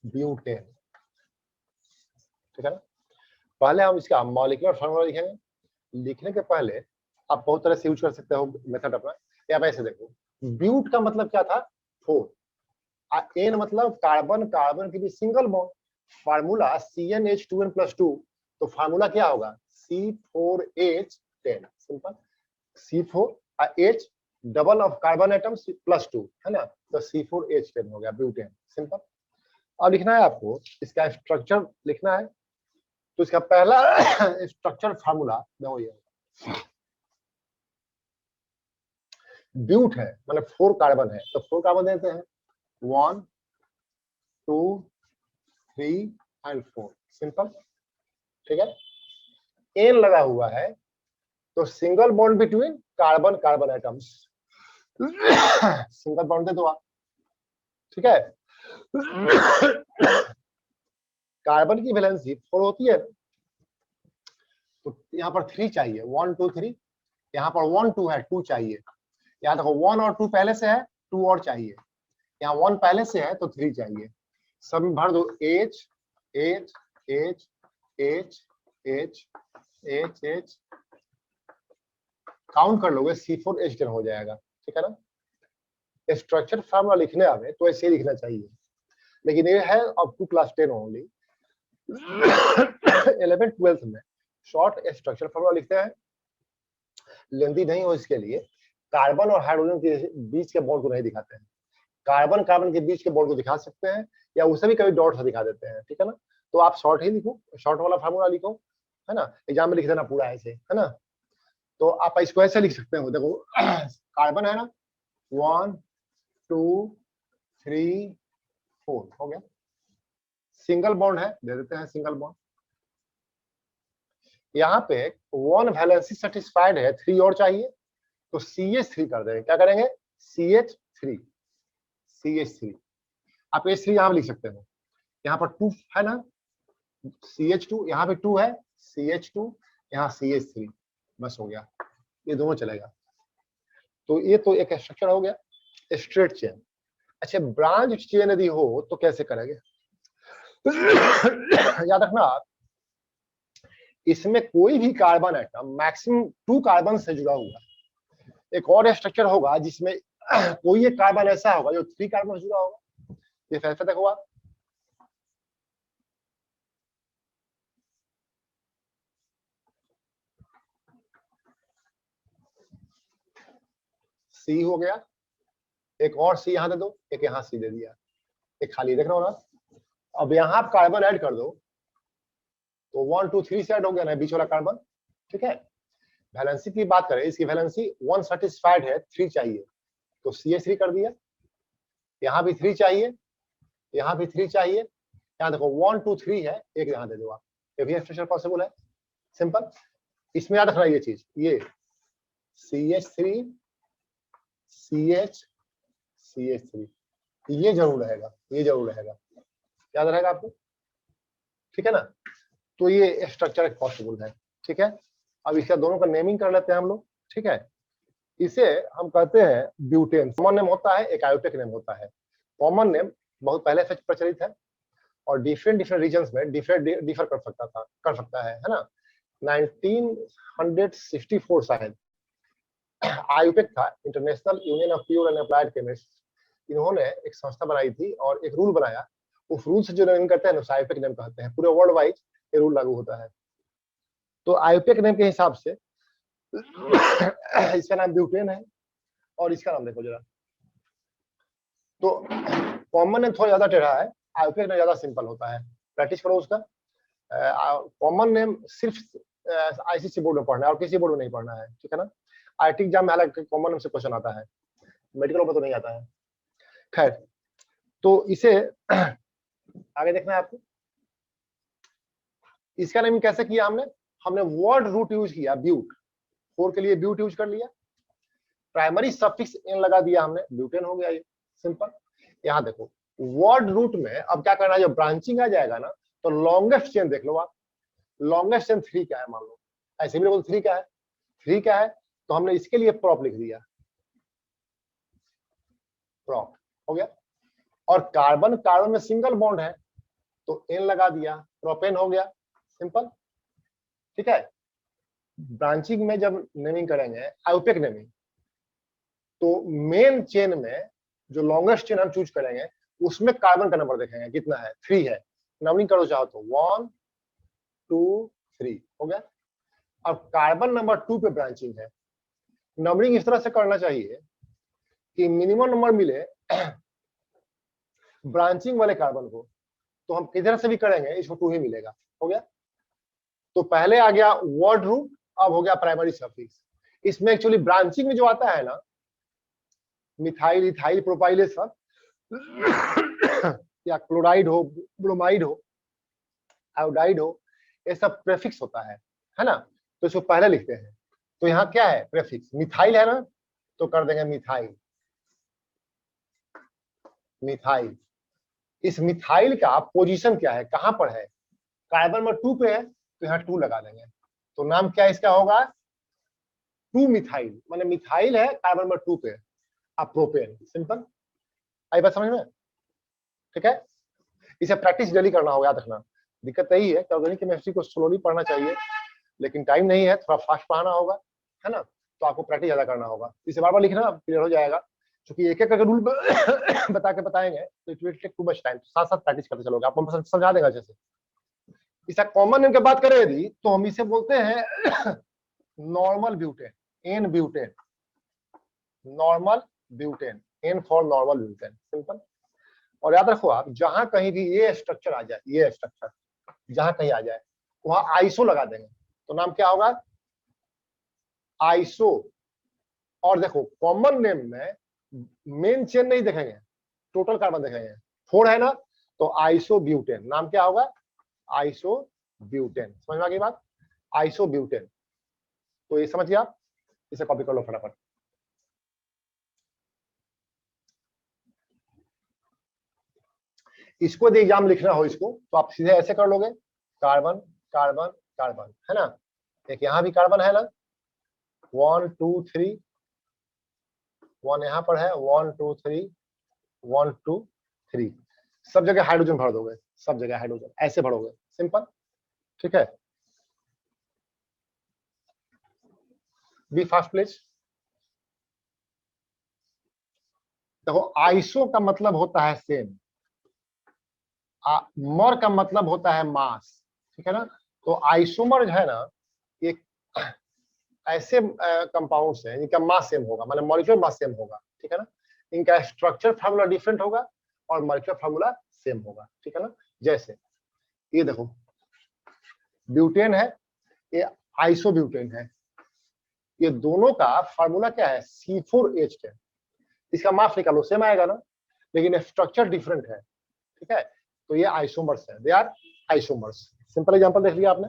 ब्यूटेन, ठीक है ना। पहले हम इसका मॉलिक्यूलर फार्मूला लिखेंगे। लिखने के पहले आप बहुत तरह से यूज कर सकते हो मेथड अपना, या ऐसे देखो, ब्यूट का मतलब क्या था? 4, एन मतलब कार्बन, कार्बन के बीच सिंगल बॉन्ड, फार्मूला CnH2n+2, तो फार्मूला क्या होगा? C4H10, simple. C4H double of carbon atoms +2, है ना, तो C4H10 हो गया ब्यूटेन, सिंपल। अब लिखना है आपको इसका स्ट्रक्चर लिखना है, तो इसका पहला स्ट्रक्चर फार्मूला देखो ये ब्यूट है, मतलब 4 कार्बन है, तो 4 कार्बन देते हैं 1 2 3 एंड 4, सिंपल। ठीक है, एन लगा हुआ है, तो single bond between carbon carbon atoms, single bond दे दो आप। ठीक है, कार्बन की वैलेंसी 4 होती है, तो यहाँ पर 3 चाहिए, 1 2 3, यहाँ पर 1 2 है, 2 चाहिए। यहाँ देखो 1 और 2 पहले से है, 2 और चाहिए। यहाँ 1 पहले से है तो 3 चाहिए। सब में भर दो H H H H H H H, count कर लोगे C4H10 हो जाएगा। ठीक है ना। स्ट्रक्चर फार्मूला लिखने आवे तो ऐसे लिखना चाहिए, लेकिन ये है अप टू क्लास 10 ओनली। 11 12 में शॉर्ट स्ट्रक्चर फार्मूला लिखते हैं, लेंथी नहीं हो इसके लिए। कार्बन और हाइड्रोजन के बीच के बॉन्ड को नहीं दिखाते हैं, कार्बन कार्बन के बीच के बॉन्ड को दिखा सकते हैं, या उसे भी कभी डॉट से दिखा देते हैं। ठीक है ना, तो आप शॉर्ट ही लिखो, शॉर्ट वाला फार्मूला लिखो, है ना, एग्जाम में लिख देना पूरा ऐसे, है ना। तो आप इसको ऐसे लिख सकते हो, देखो कार्बन है ना, 1 2 3 4 हो गया, सिंगल बॉन्ड है, दे देते हैं सिंगल बॉन्ड। यहाँ पे 1 वैलेंसी सेटिस्फाइड है, 3 और चाहिए, तो CH3 कर देंगे, क्या करेंगे, CH3, CH3। आप H3 यहाँ लिख सकते हो, यहाँ पर 2 है ना, CH2, यहाँ पे 2 है, CH2, यहाँ CH3, बस हो गया, ये दोनों चलेगा। तो ये तो एक स्ट्रक्चर हो गया स्ट्रेट चेन। अच्छा, ब्रांच चेन यदि हो तो कैसे करेंगे याद रखना आप, इसमें कोई भी कार्बन एटम मैक्सिमम 2 कार्बन से जुड़ा हुआ है। एक और स्ट्रक्चर होगा जिसमें कोई एक कार्बन ऐसा होगा जो 3 कार्बन से जुड़ा होगा। ये फैसला देखो आप, C हो गया, एक और C यहाँ दे दो, एक यहाँ C दे दिया, एक खाली देख रहे हो ना। अब यहाँ आप कार्बन ऐड कर दो तो 1 2 3 से ऐड हो गया ना बीच वाला कार्बन, ठीक है। वैलेंसी की बात करें, इसकी वैलेंसी 1 सेटिस्फाइड है, 3 चाहिए, तो CH3 कर दिया। यहाँ भी 3 चाहिए, यहाँ भी 3 चाहिए, यहाँ देखो 1 2 3 है, एक यहाँ दे दो आप, ये भी स्ट्रक्चर पॉसिबल है, सिंपल। इसमें याद रखना ये चीज, ये CH3 CH CH3 ये जरूर रहेगा, ये जरूर रहेगा, याद रहेगा आपको, ठीक है ना। तो ये स्ट्रक्चर पॉसिबल है, ठीक है। अब इसका दोनों का नेमिंग कर लेते हैं हम लोग, ठीक है। इसे हम कहते हैं ब्यूटेन। कॉमन नेम होता है, एक आयोटिक नेम होता है। कॉमन नेम बहुत पहले से प्रचलित है और डिफरेंट डिफरेंट रीजन्स में डिफर कर सकता है ना। 1964 शायद आयुपेक था, international union of pure and applied chemist. इन्होंने एक संस्था बनाई थी और एक रूल बनाया, उस रूल से जो नेम करते हैं ना आयुपेक नेम कहते हैं, पूरे वर्ल्ड वाइड ये रूल लागू होता है। तो आयुपेक नेम के हिसाब से इसका नाम ब्यूटेन है और इसका नाम देखो जरा, तो कॉमन नेम थोड़ा ज्यादा टेढ़ा है, आयुपेक नेम ज्यादा सिंपल होता है, प्रैक्टिस करो उसका। कॉमन नेम सिर्फ ICSE बोर्ड में पढ़ना है और किसी बोर्ड में नहीं पढ़ना है, ठीक है ना। IIT एग्जाम में हालांकि कॉमन नेम से क्वेश्चन आता है, मेडिकल में तो नहीं आता है। खैर, तो इसे आगे देखना है आपको, इसका नेम कैसे किया हमने वर्ड रूट यूज किया, ब्यूट, 4 के लिए ब्यूट यूज कर लिया, प्राइमरी सफिक्स एन लगा दिया हमने, ब्यूटेन हो गया ये, सिंपल। यहाँ देखो वर्ड रूट में अब क्या करना है, जब ब्रांचिंग आ जाएगा ना तो लॉन्गेस्ट चेन देख लो आप, लॉन्गेस्ट चेन 3 क्या है मान लो, ऐसे भी 3 क्या है, 3 क्या है, तो हमने इसके लिए प्रॉप लिख दिया, प्रॉप हो गया। और कार्बन कार्बन में सिंगल बॉन्ड है तो एन लगा दिया, प्रोपेन हो गया, सिंपल, ठीक है। ब्रांचिंग में जब नेमिंग करेंगे आयुपेक नेमिंग, तो मेन चेन में जो लॉन्गेस्ट चेन हम चूज करेंगे उसमें कार्बन का नंबर देखेंगे कितना है, 3 है, नंबरिंग करो चाहो तो 1 2 3 हो गया। अब कार्बन नंबर 2 पे ब्रांचिंग है, नंबरिंग इस तरह से करना चाहिए कि मिनिमम नंबर मिले ब्रांचिंग वाले कार्बन को, तो हम किधर से भी करेंगे इसको 2 ही मिलेगा, हो गया। तो पहले आ गया वर्ड रूट, अब हो गया प्राइमरी सफिक्स। इसमें एक्चुअली ब्रांचिंग में जो आता है ना, मिथाइल इथाइल प्रोपाइल ये सब या क्लोराइड हो, ब्रोमाइड हो, आयोडाइड हो, ये सब प्रेफिक्स होता है ना, तो इसको पहले लिखते हैं। तो यहाँ क्या है, प्रेफिक्स, मिथाइल है ना, तो कर देंगे मिथाइल, मिथाइल। इस मिथाइल का पोजीशन क्या है, कहां पर है, कार्बन नंबर 2 पे है तो यहाँ 2 लगा देंगे, तो नाम क्या इसका होगा, 2 मिथाइल, माने मिथाइल है कार्बन नंबर 2 पे, अब प्रोपेन, सिंपल। आई बात समझ में, ठीक है। इसे प्रैक्टिस डेली करना होगा, याद रखना। दिक्कत यही है कि ऑर्गेनिक केमिस्ट्री को स्लोली पढ़ना चाहिए, लेकिन टाइम नहीं है, थोड़ा फास्ट पढ़ाना होगा, है ना, तो आपको प्रैक्टिस ज्यादा करना होगा। इसे बार बार लिखना, क्लियर हो जाएगा, क्योंकि एक एक करके रूल बता के बताएंगे तो it will take too much time, साथ साथ प्रैक्टिस करते चलोगे, आपको समझा देगा अच्छे से। इसका कॉमन नेम की बात करें यदि, तो हम इसे बोलते हैं normal butane, n butane, normal butane, n for normal butane, simple. और याद रखो आप, जहां कहीं भी ये स्ट्रक्चर आ जाए, ये स्ट्रक्चर जहां कहीं आ जाए वहां आइसो लगा देंगे, तो नाम क्या होगा, आइसो। और देखो कॉमन नेम में मेन चेन नहीं देखेंगे, टोटल कार्बन देखेंगे। 4 है ना, तो आइसो ब्यूटेन, नाम क्या होगा, आइसो ब्यूटेन। समझ में आ गई बात, आइसो ब्यूटेन। तो ये समझिए आप, इसे कॉपी कर लो फटाफट। इसको यदि एग्जाम लिखना हो इसको, तो आप सीधे ऐसे कर लोगे, कार्बन कार्बन कार्बन, है ना, एक यहाँ भी कार्बन है ना, 1 2 3, 1 यहाँ पर है, 1 2 3, 1 2 3, सब जगह हाइड्रोजन भर दोगे, सब जगह हाइड्रोजन ऐसे भरोगे, सिंपल, ठीक है। Be fast please. देखो आइसो का मतलब होता है सेम, मर का मतलब होता है मास, ठीक है ना। तो आइसोमर जो है ना, ये ऐसे कंपाउंड्स हैं जिनका मास सेम होगा, मतलब मॉलिक्यूलर मास सेम होगा, ठीक है ना। इनका स्ट्रक्चर फार्मूला डिफरेंट होगा और मॉलिक्यूलर फार्मूला सेम होगा, ठीक है ना। जैसे ये देखो ब्यूटेन है, ये आइसोब्यूटेन है, ये दोनों का फार्मूला क्या है, C4H10। इसका मास निकालो सेम आएगा ना, लेकिन स्ट्रक्चर डिफरेंट है, ठीक है। तो ये आइसोमर्स है, they are isomers. Simple example देख लिया आपने,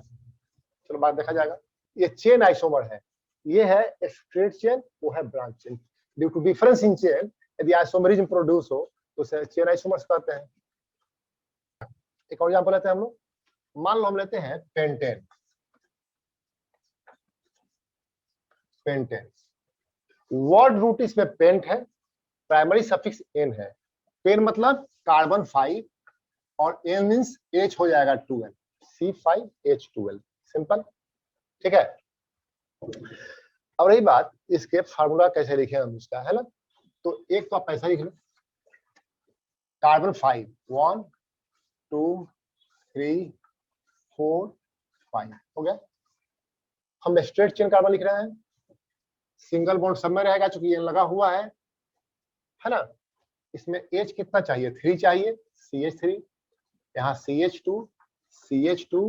चलो बाद देखा जाएगा। ये चेन आइसोमर है, ये है स्ट्रेट चेन, वो है branch chain. Due to difference in chain यदि आइसोमरिज्म प्रोड्यूस हो तो उसे चेन आइसोमर्स कहते हैं। एक और एग्जांपल लेते हैं हम लोग, मान लो हम लेते हैं पेंटेन। पेंटेन वर्ड रूट इसमें पेंट है, प्राइमरी सफिक्स एन है, पेन मतलब कार्बन 5 और एन मींस H हो जाएगा 12, C5H12, सिंपल, ठीक है। अब रही बात इसके फार्मूला कैसे लिखे हम इसका, है ना। तो एक तो आप ऐसा लिख लो, कार्बन 5 1 2 3 4 5 हो गया। हम स्ट्रेट चेन कार्बन लिख रहे हैं, सिंगल बॉन्ड सब में रहेगा चूंकि ये लगा हुआ है ना। इसमें H कितना चाहिए, 3 चाहिए, CH3, यहाँ CH2 CH2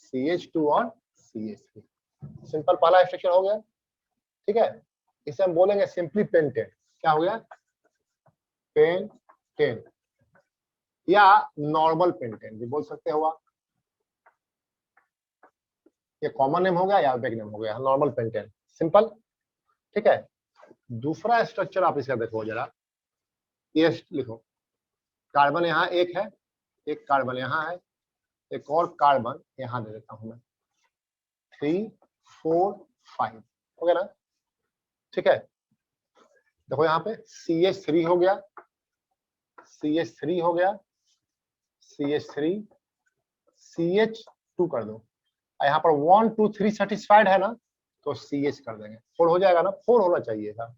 CH2 और CH3, सिंपल पहला स्ट्रक्चर हो गया, ठीक है। इसे हम बोलेंगे सिंपली पेंटेन। क्या हो गया, पेंटेन या नॉर्मल पेंटेन भी बोल सकते हो आप, ये कॉमन नेम हो गया या बैग नेम हो गया, नॉर्मल पेंटेन, सिंपल, ठीक है। दूसरा स्ट्रक्चर आप इसका देखो जरा, ये लिखो, कार्बन यहाँ एक है, एक कार्बन यहाँ है, एक और कार्बन यहाँ दे देता हूं मैं, 3 4 5 हो गया ना, ठीक है। देखो यहाँ पे CH3 हो गया, CH3 हो गया, CH3 CH2 कर दो, यहाँ पर 1 2 3 सेटिस्फाइड है ना, तो CH कर देंगे, 4 हो जाएगा ना, 4 होना चाहिए था।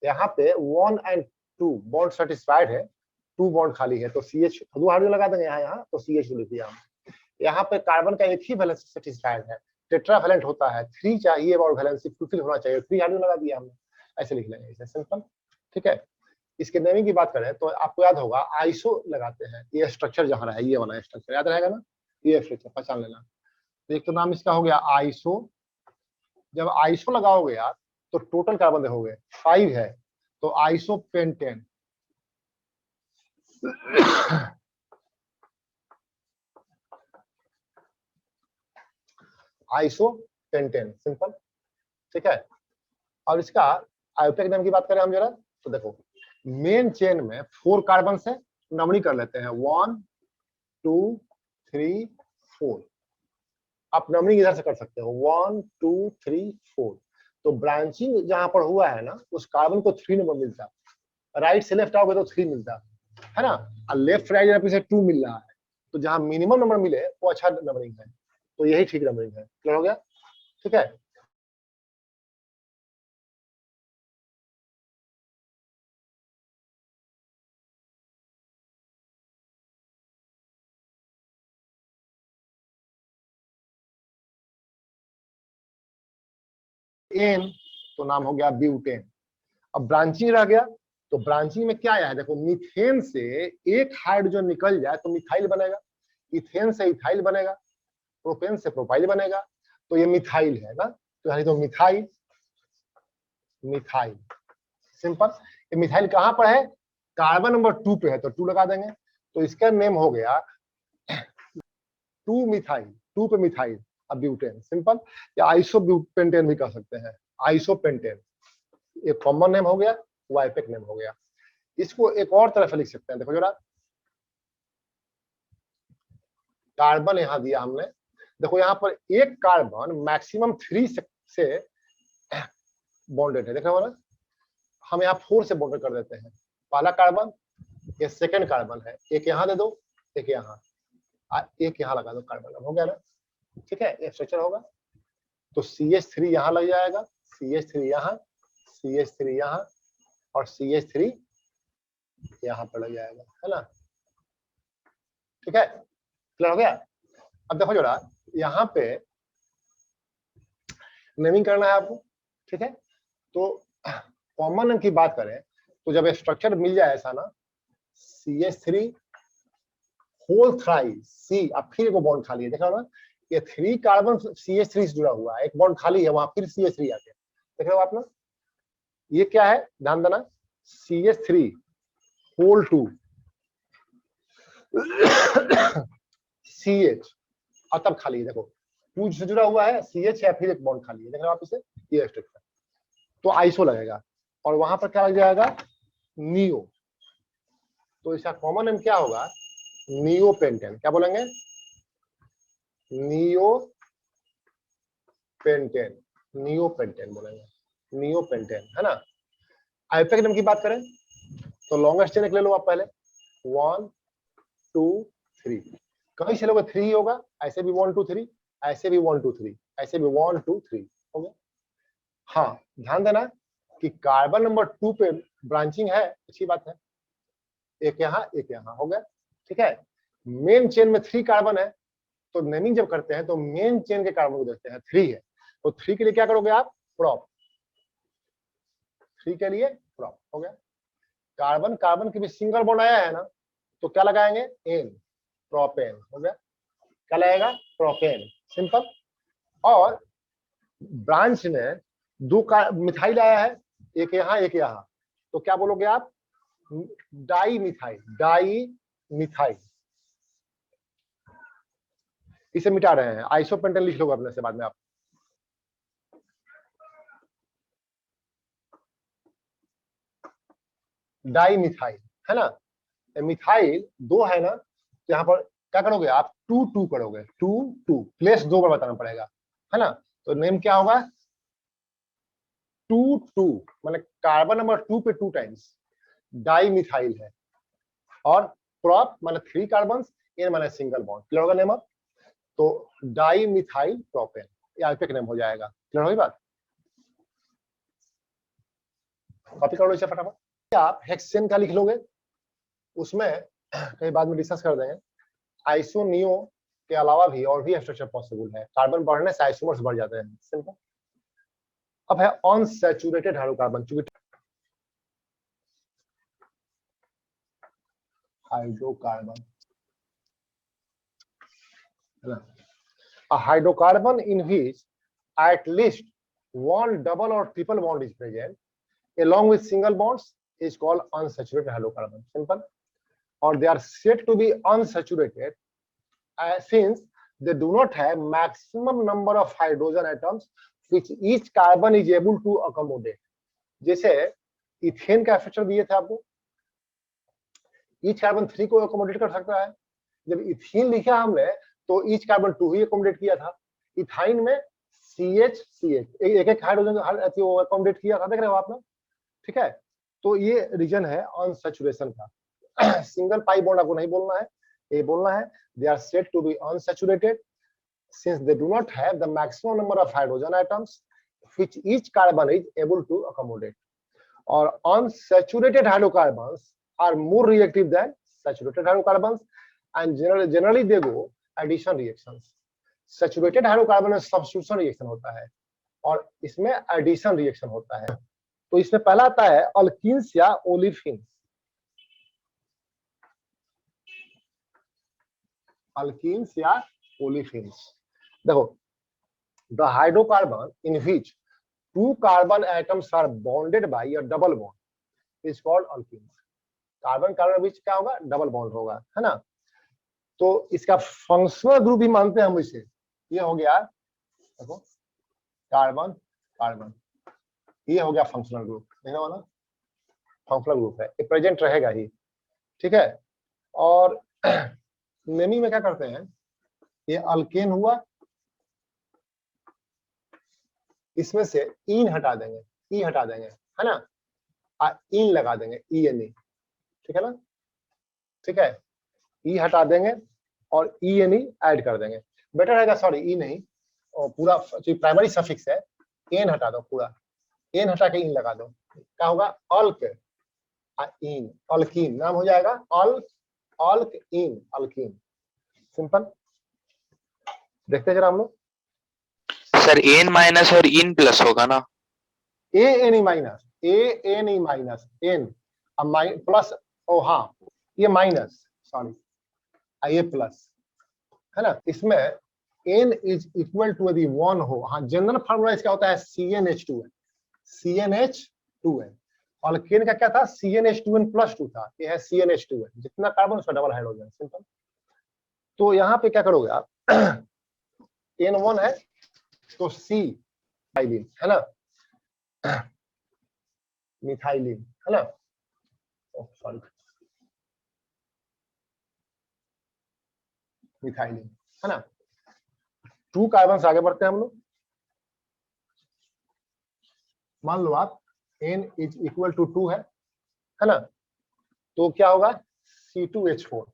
यहाँ पे 1 और 2 बॉन्ड सेटिस्फाइड है, 2 बॉन्ड खाली है, तो CH 2 हाइड्रोजन लगा देंगे यहाँ तो CH लिख दिया। यहाँ पे कार्बन का एक ही वैलेंस सेटिस्फाइड है, टेट्रावैलेंट होता है, 3 चाहिए और वैलेंसी फुलफिल होना चाहिए, 3 हाइड्रोजन लगा दिया हमने, ऐसे लिख लेंगे इसे, सिंपल, ठीक है। इसके नेमिंग की बात करें तो आपको याद होगा आइसो लगाते हैं, ये स्ट्रक्चर जहां है, ये वाला स्ट्रक्चर याद रहेगा ना, ये स्ट्रक्चर पहचान लेना। तो एक तो नाम इसका हो गया आइसो, जब आइसो लगाओगे आप तो टोटल कार्बन देखोगे 5 है, तो iso pentane. Iso pentane, simple, ठीक है। और इसका आयोटेक नेम की बात करें हम जरा, तो देखो मेन चेन में 4 कार्बन से नमनी कर लेते हैं, 1 2 3 4, आप नंबरिंग इधर से कर सकते हो, 1 2 3 4। तो ब्रांचिंग जहां पर हुआ है ना, उस कार्बन को 3 नंबर मिलता, राइट से लेफ्ट आओगे तो 3 मिलता है ना, और लेफ्ट राइट पे से 2 मिल रहा है, तो जहां मिनिमम नंबर मिले वो अच्छा नंबरिंग है, तो यही ठीक नंबरिंग है। क्लियर हो गया, ठीक है। एन तो नाम हो गया ब्यूटेन। अब ब्रांचिंग रह गया, तो ब्रांचिंग में क्या आया है, देखो मीथेन से एक हाइड्रोजन निकल जाए तो मिथाइल बनेगा, इथेन से इथाइल बनेगा, प्रोपेन से प्रोपाइल बनेगा, तो ये मिथाइल है ना, तो यानी तो मिथाइल, मिथाइल सिंपल। ये मिथाइल कहां पर है, कार्बन नंबर 2 पे है, तो 2 लगा देंगे, तो इसका नेम हो गया 2 मिथाइल, 2 पे मिथाइल, अब ब्यूटेन सिंपल, या आइसोब्यूटेन भी कह सकते हैं, आइसोपेंटेन, एक कॉमन नेम हो गया, वाइपेक नेम हो गया। इसको एक और तरह से लिख सकते हैं, देखो जरा, कार्बन यहां दिया हमने, देखो यहां पर एक कार्बन मैक्सिमम 3 से बॉन्डेड है, देख रहे हो ना, हम यहाँ 4 से बॉन्डेड कर देते हैं, पहला कार्बन, ये सेकंड कार्बन है, एक यहाँ दे दो, एक यहाँ, एक यहाँ लगा दो कार्बन, हो गया ना, ठीक है, ये स्ट्रक्चर होगा। तो CH3 यहाँ लग जाएगा, CH3 यहाँ, CH3 यहाँ, और CH3 यहाँ पर लग जाएगा, है ना, ठीक है, क्लियर हो गया। अब देखो जरा, यहाँ पे नेमिंग करना है आपको, ठीक है, तो कॉमन नेम की बात करें तो जब स्ट्रक्चर मिल जाए ऐसा ना, CH3 होल थ्राइस C, अब फिर एक बॉन्ड खाली है, देखा ना, ये 3 कार्बन CH3 से जुड़ा हुआ है, एक बॉन्ड खाली है, वहां फिर CH3 आके, देख रहे हो आप ना, ये क्या है, ध्यान देना, CH3 होल 2 CH, और तब खाली है, देखो 2 से जुड़ा हुआ है, CH है, फिर एक बॉन्ड खाली है, देख रहे हो आप इसे, ये स्ट्रक्चर, तो आइसो लगेगा, और वहां पर क्या लग जाएगा, नियो, तो इसका कॉमन नेम क्या होगा, नियोपेंटेन, क्या बोलेंगे, नियोपेंटेन, नियोपेंटेन बोलेंगे, नियोपेंटेन, है ना। आइपेक नेम की बात करें तो लॉन्गेस्ट चेन ले लो आप पहले, 1 2 3, कहीं से लोगे 3 होगा, ऐसे भी 1 2 3, ऐसे भी 1 2 3, ऐसे भी 1 2 3 हो गया। हाँ, ध्यान देना कि कार्बन नंबर 2 पे ब्रांचिंग है, अच्छी बात है, एक यहाँ हो गया, ठीक है। मेन चेन में 3 कार्बन है, तो नेमिंग जब करते हैं तो मेन चेन के कार्बन को देखते हैं, 3 है, तो 3 के लिए क्या करोगे आप, प्रॉप, 3 के लिए प्रॉप हो गया। कार्बन कार्बन के भी सिंगल बॉन्ड आया है ना, तो क्या लगाएंगे, एन, प्रोपेन हो गया, क्या लगेगा, प्रोपेन सिंपल। और ब्रांच में 2 का मिथाइल आया है, एक यहाँ, तो क्या बोलोगे आप, डाई मिथाइल, इसे मिटा रहे हैं, आइसोपेंटेन लिख लोगे अपने से बाद में आप, डाई मिथाइल, है ना, मिथाइल 2 है ना, तो यहाँ पर क्या करोगे आप, 2 2 करोगे, 2 2 प्लेस 2 बार बताना पड़ेगा, है ना, तो नेम क्या होगा, 2 2, माने कार्बन नंबर 2 पे 2 टाइम्स डाई मिथाइल है, और प्रॉप माने 3 कार्बन, एन माने सिंगल बॉन्ड, क्लियर होगा नेम अब, तो डाई मिथाइल प्रोपेन, ये आइपेक नेम हो जाएगा, क्लियर होगी बात, कॉपी कर लो इसे फटाफट। आप हेक्सेन का लिख लोगे, उसमें कहीं बाद में डिस्कस कर देंगे, आइसोनियो के अलावा भी और भी स्ट्रक्चर पॉसिबल है, कार्बन बढ़ने से आइसोमर्स बढ़ जाते हैं, सिंपल। अब है अनसैचुरेटेड हाइड्रोकार्बन, हाइड्रोकार्बन, है ना, a hydrocarbon in which at least one double or triple bond is present along with single bonds is called unsaturated hydrocarbon, simple. Or they are said to be unsaturated since they do not have maximum number of hydrogen atoms which each carbon is able to accommodate. जैसे ethane का structure दिए थे आपको, each carbon 3 को accommodate कर सकता है, जब इथीन लिखा हमने तो ईच कार्बन 2 ही अकोमोडेट किया था, इथाइन में CH एक हाइड्रोजन अकोमोडेट किया था, देख रहे हो आप ना, ठीक है, तो ये रीजन है अनसैचुरेशन का। सिंगल पाई बॉन्ड आपको नहीं बोलना है, ये बोलना है they are said to be unsaturated since they do not have the maximum number of hydrogen atoms which each carbon is able to accommodate. Or unsaturated hydrocarbons are more reactive than saturated hydrocarbons and generally they go addition reactions. Saturated hydrocarbon में substitution reaction होता है और इसमें addition reaction होता है। तो इसमें पहला आता है अल्कीन्स या ओलिफिन्स, अल्कीन्स या ओलिफिन्स। देखो, the hydrocarbon in which 2 carbon atoms are bonded by a double bond is called alkene. Carbon carbon बीच क्या होगा, डबल बॉन्ड होगा, है ना। तो इसका फंक्शनल ग्रुप भी मानते हैं हम इसे, ये हो गया देखो कार्बन कार्बन, ये हो गया फंक्शनल ग्रुप, देखना वाला फंक्शनल ग्रुप है, ये प्रेजेंट रहेगा ही, ठीक है। और नेमिंग में क्या करते हैं, ये अल्केन हुआ, इसमें से इन हटा देंगे, ई हटा देंगे, है ना, इन लगा देंगे, ई एन ई, ठीक है ना, ठीक है, ई हटा देंगे और ई एन ई ऐड कर देंगे, बेटर रहेगा, सॉरी ई नहीं, और पूरा जो प्राइमरी सफिक्स है एन हटा दो, पूरा एन हटा के इन लगा दो, क्या होगा, अल्क इन, अल्कीन नाम हो जाएगा, अल्क अल्क इन, अल्कीन, सिंपल। देखते हैं जरा हम लोग, सर एन माइनस और इन प्लस होगा ना, A N E minus N plus, ओ हाँ ये माइनस, सॉरी ये प्लस, है ना। इसमें n इज इक्वल टू यदि 1 हो, हाँ जनरल फार्मूला इसका होता है CnH2n, CnH2n, अल्केन का क्या था, CnH2n प्लस 2 था, ये है CnH2n, जितना कार्बन उसका डबल हाइड्रोजन, सिंपल। तो यहाँ पे क्या करोगे आप, N1 है तो C मिथाइलिन, है ना, मिथाइलिन, है ना, सॉरी मिथाइलिन, है ना। 2 कार्बन से आगे बढ़ते हैं हम लोग, मान लो आप n इज इक्वल टू 2 है ना, तो क्या होगा, C2H4,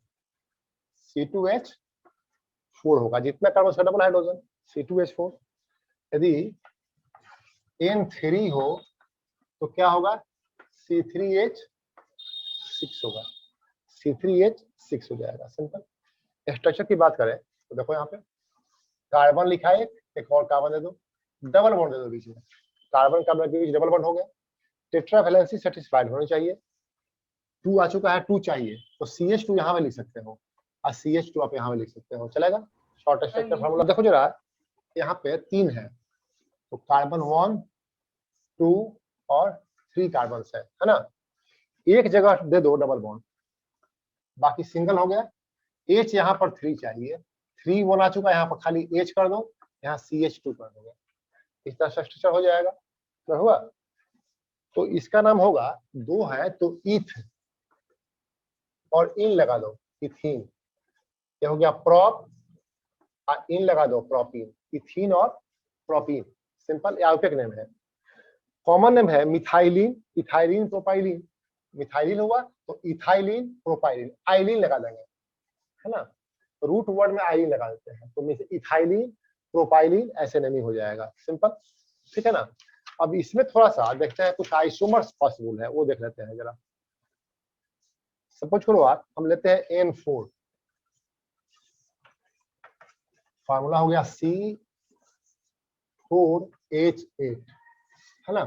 C2H4 होगा, जितना कार्बन उसका डबल हाइड्रोजन, C2H4। यदि N3 हो तो क्या होगा, C3H6 होगा, C3H6 हो जाएगा, सिंपल। स्ट्रक्चर की बात करें तो देखो यहाँ पे कार्बन लिखा है, एक और कार्बन दे दो, डबल बॉन्ड दे दो बीच में, कार्बन कार्बन के बीच डबल बॉन्ड हो गया, टेट्रा वैलेंसी सेटिस्फाइड होनी चाहिए, 2 आ चुका है, 2 चाहिए तो CH2 यहाँ पे लिख सकते हो, और CH2 आप यहाँ पे लिख सकते हो, चलेगा। शॉर्ट स्ट्रक्चर फार्मूला देखो जरा, यहाँ पे 3 है, तो कार्बन 1 2 और 3 कार्बन है ना, एक जगह दे दो डबल बॉन्ड, बाकी सिंगल हो गया, H यहाँ पर 3 चाहिए, 3 1 आ चुका है, यहाँ पर खाली H कर दो, यहाँ CH2 कर दोगे, इस तरह से स्ट्रक्चर हो जाएगा, तो हुआ। तो इसका नाम होगा, 2 है तो ईथ और इन लगा दो, इथीन, ये हो गया प्रॉप, इन लगा दो प्रोपीन, इथीन और प्रोपीन, सिंपल, आउटेक नेम है। कॉमन नेम है मिथाइलिन, इथाइलिन, प्रोपाइलिन, मिथाइलिन हुआ तो इथाइलिन प्रोपाइलिन, आइलिन लगा देंगे, है ना, रूट वर्ड में आइलिन लगा देते हैं, तो इथाइलिन प्रोपाइलिन ऐसे नेमिंग हो जाएगा, सिंपल, ठीक है ना। अब इसमें थोड़ा सा देखते हैं, कुछ आइसोमर्स पॉसिबल है, वो देख लेते हैं जरा। सपोज करो आप, हम लेते हैं N4, फार्मूला हो गया C4H8, है ना,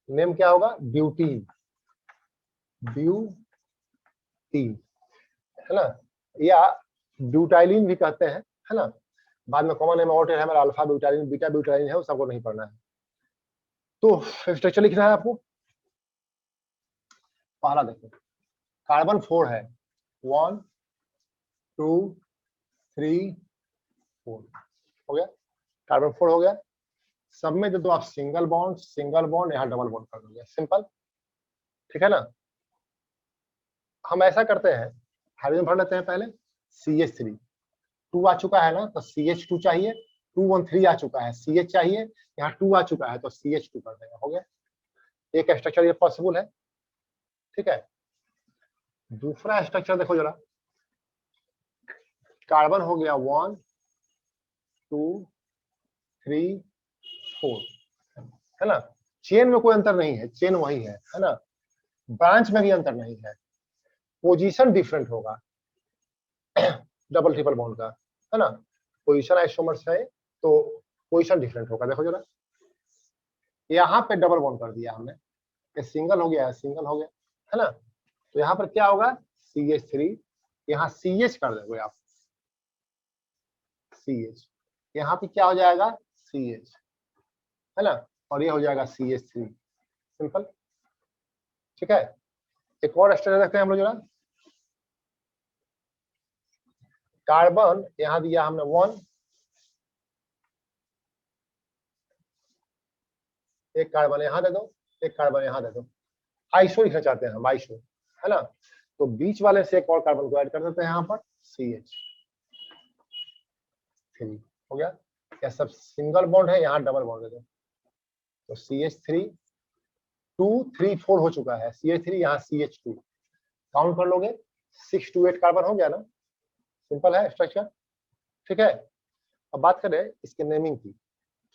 नेम क्या होगा, ब्यूटीन, ब्यूटीन, है ना, या ब्यूटाइलिन भी कहते हैं, है ना, बाद में कॉमन नेम और है हमारा अल्फा ब्यूटाइलिन, बीटा ब्यूटाइलिन है, वो सबको नहीं पढ़ना है। तो स्ट्रक्चर लिखना है आपको, पहला देखो, कार्बन 4 है, 1 2 3 4 हो गया, कार्बन 4 हो गया, सब में दे दो आप सिंगल बॉन्ड, यहाँ डबल बॉन्ड कर दोगे, सिंपल, ठीक है ना। हम ऐसा करते हैं, हाइड्रोजन भर लेते हैं पहले, CH3, 2 आ चुका है ना, तो CH2 चाहिए, 2 1 3 आ चुका है, CH चाहिए, यहाँ 2 आ चुका है तो CH2 कर देगा, हो गया, एक स्ट्रक्चर ये पॉसिबल है, ठीक है। दूसरा स्ट्रक्चर देखो जरा, कार्बन हो गया 1 2 3 4, है ना, चेन में कोई अंतर नहीं है, चेन वही है ना, ब्रांच में भी अंतर नहीं है, पोजीशन डिफरेंट होगा डबल ट्रिपल बॉन्ड का, है ना, पोजीशन आइसोमर्स है तो पोजीशन डिफरेंट होगा, देखो जरा, यहाँ पे डबल बॉन्ड कर दिया हमने, ये सिंगल हो गया, सिंगल हो गया, है ना, तो यहाँ पर क्या होगा, CH3, यहाँ CH कर दोगे आप, CH, यहाँ पे क्या हो जाएगा CH, है ना, और ये हो जाएगा CH3, सिंपल। ठीक है, एक और स्ट्रक्चर रखते हैं हम लोग जरा। कार्बन यहाँ दिया हमने 1, एक कार्बन यहाँ दे दो, एक कार्बन यहाँ दे दो, आइसो लिखना चाहते हैं हम, आइसो, है ना, तो बीच वाले से एक और कार्बन को ऐड कर देते हैं यहाँ पर, CH3 हो गया। क्या सब सिंगल बॉन्ड है, यहाँ डबल बॉन्ड दे दो, तो CH3 2 3 4 हो चुका है, CH3 यहाँ CH2, काउंट कर लोगे 6 to 8 कार्बन हो गया ना, सिंपल है स्ट्रक्चर। ठीक है, अब बात करें इसके नेमिंग की।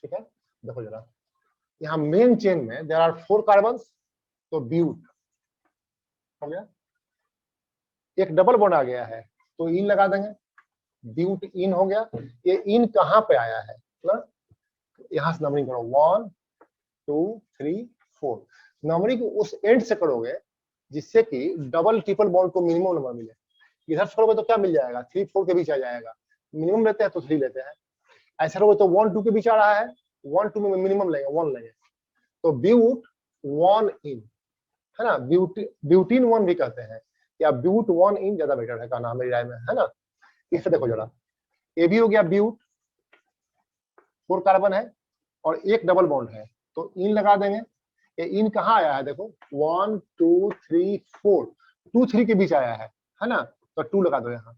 ठीक है, देखो जरा, यहाँ मेन चेन में देयर आर 4 कार्बन, तो ब्यूट हो गया, एक डबल बॉन्ड आ गया है तो इन लगा देंगे, ब्यूट इन हो गया। ये इन कहाँ पे आया है ना, यहाँ से नंबरिंग करो 1 2 3 4, नंबरिंग उस एंड से करोगे जिससे कि डबल ट्रिपल बॉन्ड को मिनिमम नंबर मिले। इधर छोड़ोगे तो क्या मिल जाएगा, 3 4 के बीच आ जाएगा, मिनिमम लेते हैं तो 3 लेते हैं, ऐसा रहोगे तो 1 2 के बीच आ रहा है, 1 2 में मिनिमम लेंगे 1 लेंगे, तो ब्यूट 1 इन, है ना, ब्यूटीन 1 भी कहते हैं, या ब्यूट 1 इन ज्यादा बेटर है, का नाम मेरी राय में, है ना। इसे देखो जरा, ये भी हो गया ब्यूट, 4 कार्बन है और एक डबल बॉन्ड है, तो इन लगा देंगे। ये इन कहाँ आया है, देखो 1 2 3 4, 2 3 के बीच आया है ना, तो 2 लगा दो यहाँ,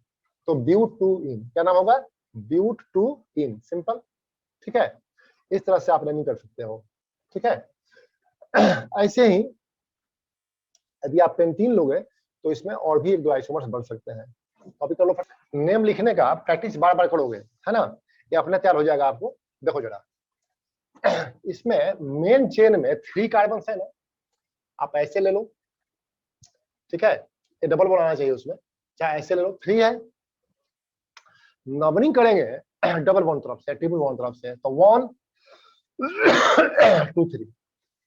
तो ब्यूट 2 इन, क्या नाम होगा, ब्यूट 2 इन, सिंपल। ठीक है, इस तरह से आप रनिंग कर सकते हो। ठीक है, ऐसे ही यदि आप पेंटीन लोगे तो इसमें और भी 1-2 आइसोमर्स बन सकते हैं। कॉपी कर लो, नेम लिखने का प्रैक्टिस बार बार करोगे, है ना, ये अपने तैयार हो जाएगा आपको। देखो जरा, इसमें मेन चेन में 3 कार्बन है ना, आप ऐसे ले लो, ठीक है, ये डबल बॉन्ड आना चाहिए उसमें, चाहे ऐसे ले लो, 3 है, नंबरिंग करेंगे डबल बॉन्ड तरफ से, ट्रिपल बॉन्ड तरफ से, तो 1 2 3,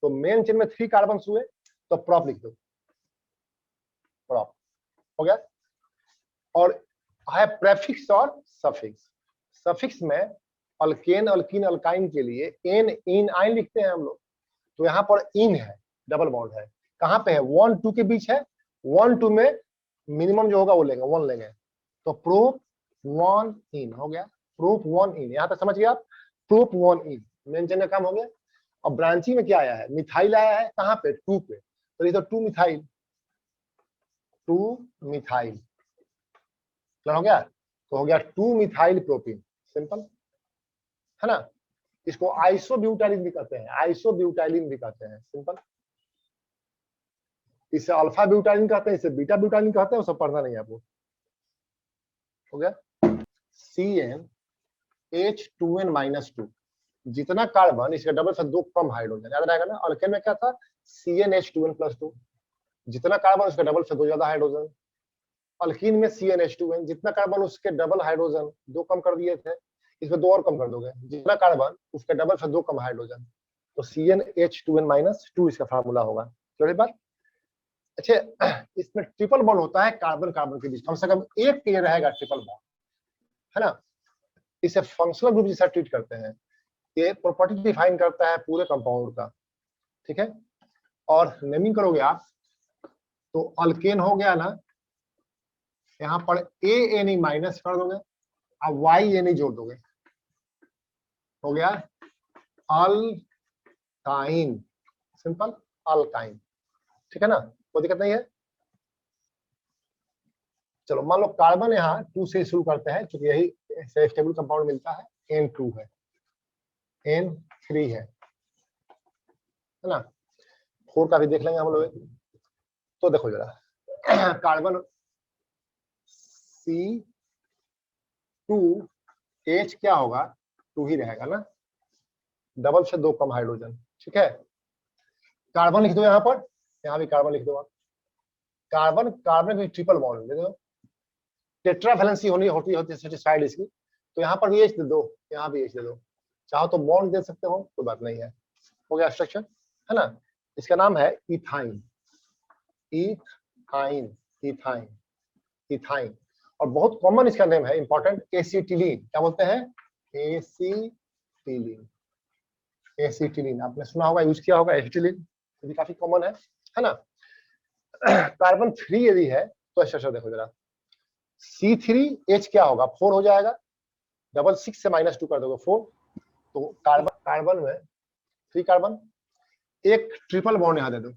तो मेन चेन में 3 कार्बन हुए, तो प्रॉप लिख दो, प्रॉप हो गया। और है प्रेफिक्स और सफिक्स, सफिक्स में अल्केन अल्कीन अल्काइन के लिए एन इन आइन लिखते हैं हम लोग, तो यहाँ पर इन है, डबल बॉन्ड है, कहाँ पे है, 1 2 के बीच है, 1 2 में मिनिमम जो होगा वो लेंगे, 1 लेंगे, तो प्रूफ 1 इन हो गया, प्रूफ 1 इन, यहाँ तक समझ गया आप, प्रूफ 1 इन, मेन चेन का काम हो गया। और ब्रांचिंग में क्या आया है, मिथाइल आया है, कहाँ पे, 2 पे, तो ये तो 2 मिथाइल, 2 मिथाइल हो गया, तो हो गया 2 मिथाइल प्रोटीन, सिंपल, है ना। इसको आइसोब्यूटाइलिन भी कहते हैं, आइसोब्यूटाइलिन भी कहते हैं, सिंपल। इसे अल्फा ब्यूटाइलिन कहते हैं, इसे बीटा ब्यूटाइलिन कहते हैं, वो सब पढ़ना नहीं है आपको। हो गया, CnH2n-2, जितना कार्बन इसका डबल से 2 कम हाइड्रोजन, याद रहेगा ना। अल्केन में क्या था, CnH2n+2, जितना कार्बन उसका डबल से 2 ज्यादा हाइड्रोजन। अल्कीन में CnH2n, जितना कार्बन उसके डबल हाइड्रोजन, 2 कम कर दिए थे, इसमें 2 और कम कर दोगे, जितना कार्बन उसके डबल से 2 कम हाइड्रोजन, तो CnH2n-2 इसका फार्मूला होगा। क्लियर बात। अच्छा, इसमें ट्रिपल बॉन्ड होता है कार्बन कार्बन के बीच, कम से कम एक के लिए रहेगा ट्रिपल बॉन्ड, है ना। इसे फंक्शनल ग्रुप जैसा ट्रीट करते हैं, ये प्रॉपर्टी डिफाइन करता है पूरे कंपाउंड का। ठीक है, और नेमिंग करोगे आप तो अल्केन हो गया ना, यहाँ पर ANE माइनस कर दोगे, अब YNE जोड़ दोगे, हो गया अल्काइन, सिंपल, अल्काइन। ठीक है ना, कोई दिक्कत नहीं है। चलो मान लो कार्बन यहाँ 2 से शुरू करते हैं, क्योंकि यही स्टेबल कंपाउंड मिलता है, N2 है, N3 है ना, 4 का भी देख लेंगे हम लोग। तो देखो जरा, कार्बन C2H क्या होगा, 2 ही रहेगा ना, डबल से 2 कम हाइड्रोजन। ठीक है, कार्बन लिख दो यहाँ पर, यहाँ भी कार्बन लिख दो आप, कार्बन कार्बन की ट्रिपल बॉन्ड दे दो, टेट्रा वैलेंसी होती है सेटिस्फाइड इसकी, तो यहाँ पर भी H दे दो, यहाँ भी H दे दो, चाहो तो बॉन्ड दे सकते हो, कोई बात नहीं है। हो गया स्ट्रक्चर, है ना। इसका नाम है इथाइन, इथाइन, इथाइन, इथाइन। और बहुत कॉमन इसका नेम है, इंपॉर्टेंट, एसिटिलीन, क्या बोलते हैं, एसिटिलीन। एसिटिलीन आपने सुना होगा, यूज किया होगा एसिटिलीन, ये भी काफी कॉमन है ना। कार्बन 3 यदि है तो अच्छा देखो जरा, C3H क्या होगा, 4 हो जाएगा, डबल 6 से -2 कर दोगे 4, तो कार्बन में 3 कार्बन, एक ट्रिपल बॉन्ड यहाँ दे दो,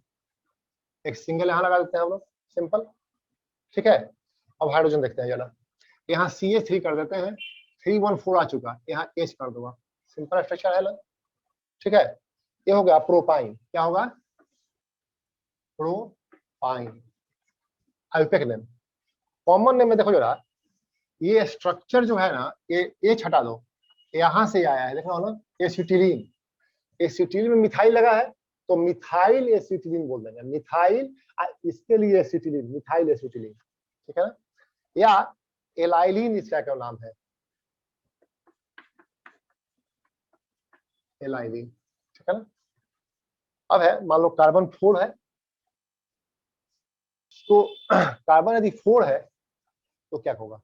एक सिंगल यहाँ लगा देते हैं हम लोग, सिंपल, ठीक है। अब हाइड्रोजन देखते हैं जरा, यहाँ CH3 कर देते हैं, 314 आ चुका, यहाँ H कर दूंगा, सिंपल स्ट्रक्चर है ना, ठीक है। ये हो गया प्रोपाइन, क्या होगा, प्रोपाइन। अल्पेक नेम, कॉमन नेम में देखो जरा, ये स्ट्रक्चर जो है ना, ये H हटा दो, यहां से आया है, देखो ना, एसिटिलीन। एसिटिलीन में मिथाइल लगा है तो मिथाइल एसिटिलीन बोल देंगे, मिथाइल, इसके लिए एसिटिलीन, मिथाइल एसिटिलीन, ठीक है ना। या एलाइलिन इसका क्या नाम है, एलाइलिन, ठीक है ना। अब है, मान लो कार्बन 4 है, तो कार्बन यदि 4 है तो क्या होगा,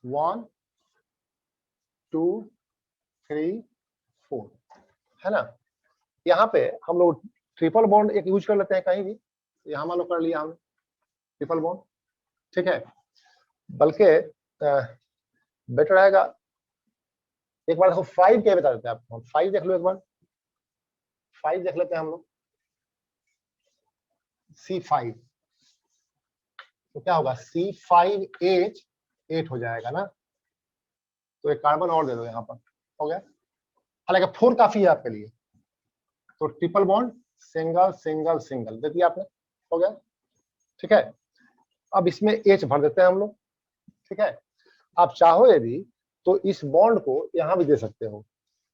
1 2 3 4, है ना। यहाँ पे हम लोग ट्रिपल बॉन्ड एक यूज कर लेते हैं कहीं भी, यहाँ मान लो कर लिया हमने ट्रिपल बॉन्ड, ठीक है। बल्कि बेटर रहेगा, एक बार देखो 5 क्या बता देते हैं आपको, 5 देख लो एक बार, 5 देख लेते हैं हम लोग, C5, तो क्या होगा, C5H 8 हो जाएगा ना, तो एक कार्बन और दे दो यहाँ पर, हो गया। हालांकि 4 काफी है आपके लिए, तो triple bond single single single दे दिया आपने, हो गया, ठीक है। अब इसमें H भर देते हैं हम लोग, ठीक है। आप चाहो यदि तो इस बॉन्ड को यहाँ भी दे सकते हो,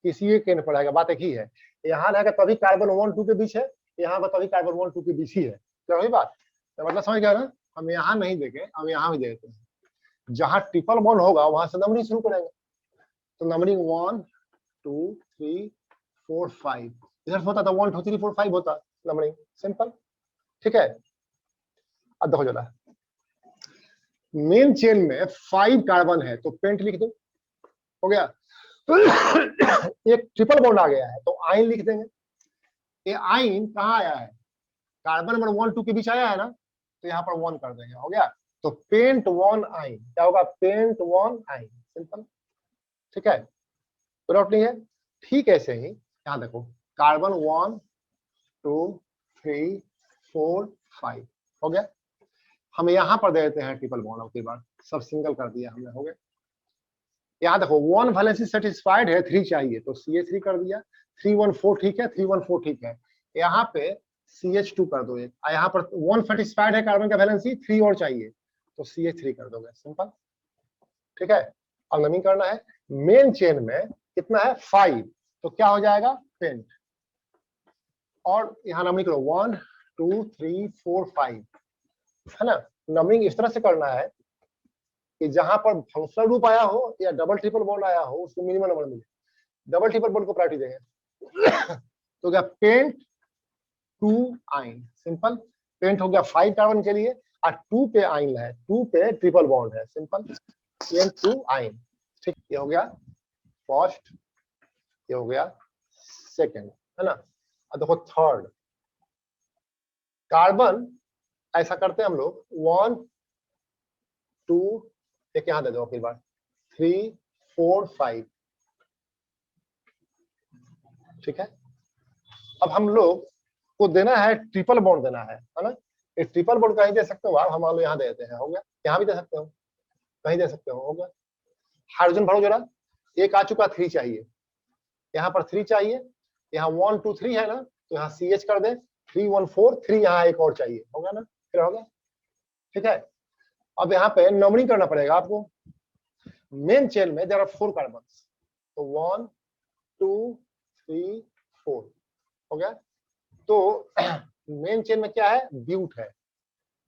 किसी एक केंद्र पर रहेगा, बात एक ही है, यहाँ रहेगा तभी कार्बन 1 2 के बीच है, यहाँ पर तभी कार्बन 1 2 के बीच ही है, क्या वही बात, तो मतलब समझ गया ना। हम यहाँ नहीं देंगे, हम यहाँ भी दे देते हैं, जहां ट्रिपल बॉन्ड होगा वहां से नंबरिंग शुरू करेंगे, तो नंबरिंग 1 2 3 4 5, इधर होता था 1 2 3 4 5 होता नंबरिंग, सिंपल, ठीक है। अब देखो जरा, मेन चेन में 5 कार्बन है तो पेंट लिख दो, हो गया। एक ट्रिपल बॉन्ड आ गया है तो आइन लिख देंगे, ये आइन कहाँ आया है, कार्बन नंबर 1 2 के बीच आया है ना, तो यहाँ पर 1 कर देंगे, हो गया। तो पेंट 1 आइन क्या होगा, पेंट 1 आइन, सिंपल, ठीक है, कोई डाउट नहीं है। ठीक ऐसे ही यहाँ देखो, कार्बन 1 2 3 4 5 हो गया, हम यहाँ पर दे देते हैं ट्रिपल बॉन्ड, अब की बार सब सिंगल कर दिया हमने, हो गया। यहाँ देखो 1 वैलेंसी सेटिस्फाइड है, 3 चाहिए तो CH3 कर दिया, 314 ठीक है, 314 ठीक है, यहाँ पे CH2 कर दो एक, यहाँ पर 1 सेटिस्फाइड है कार्बन का वैलेंसी, 3 और चाहिए तो CH3 कर दोगे, सिंपल, ठीक है। अब नमिंग करना है, मेन चेन में कितना है 5, तो क्या हो जाएगा, पेंट, और यहाँ नमिंग करो 1 2 3 4 5, है ना। नंबरिंग इस तरह से करना है कि जहां पर फंक्शनल ग्रुप आया हो या डबल ट्रिपल बॉन्ड आया हो उसको मिनिमम नंबर मिले, डबल ट्रिपल बॉन्ड को प्रायोरिटी देंगे। तो क्या, पेंट 2 आइन, सिंपल, पेंट हो गया 5 कार्बन के लिए, और 2 पे आइन है, 2 पे ट्रिपल बॉन्ड है, सिंपल, पेंट 2 आइन, ठीक, ये हो गया फर्स्ट, ये हो गया सेकंड, है ना। अब देखो थर्ड, कार्बन ऐसा करते हैं हम लोग, 1 2, एक यहाँ दे दो फिर बार, 3 4 5, ठीक है। अब हम लोग को देना है ट्रिपल बॉन्ड देना है ना, ये ट्रिपल बॉन्ड कहीं दे सकते हो आप, हम लोग यहाँ दे देते हैं, हो गया, यहाँ भी दे सकते हो, कहीं दे सकते हो गया। हाइड्रोजन भरो जरा, एक आ चुका, 3 चाहिए, यहाँ पर 3 चाहिए, यहाँ 1 2 3 है ना, तो यहाँ CH कर दे, 3 1 4 3, यहाँ एक और चाहिए, हो गया ना, फिर हो गया, ठीक है। अब यहाँ पे नंबरिंग करना पड़ेगा आपको, मेन चेन में देयर आर 4 कार्बन, तो 1 2 3 4, हो गया। तो मेन चेन में क्या है, ब्यूट है,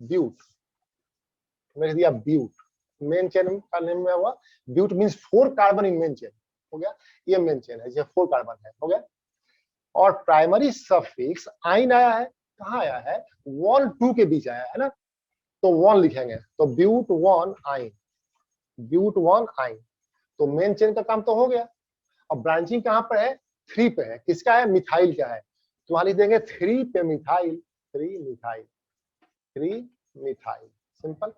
ब्यूट, मैंने दिया ब्यूट, मेन चेन का नेम में हुआ but, means 4 carbon in main chain, हो गया, ये मेन चेन है, ये 4 कार्बन है, हो गया। और प्राइमरी सफिक्स आइन आया है, कहाँ आया है, 1 2 के बीच आया है ना, तो 1 लिखेंगे, तो ब्यूट 1 आइन, ब्यूट 1 आइन। तो मेन चेन का काम तो हो गया। अब ब्रांचिंग कहां पर है? 3 पे है। किसका है? मिथाइल का है। तो वहां लिख देंगे 3 पे मिथाइल, 3 मिथाइल, 3 मिथाइल, सिंपल।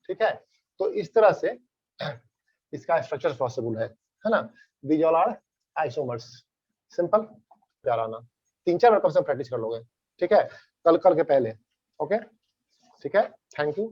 ठीक है, तो इस तरह से इसका स्ट्रक्चर पॉसिबल है ना। These all are isomers, simple. प्यारा ना 3-4 बार कम से कम प्रैक्टिस कर लोगे। ठीक है, कल करके पहले। ओके, ठीक है, थैंक यू।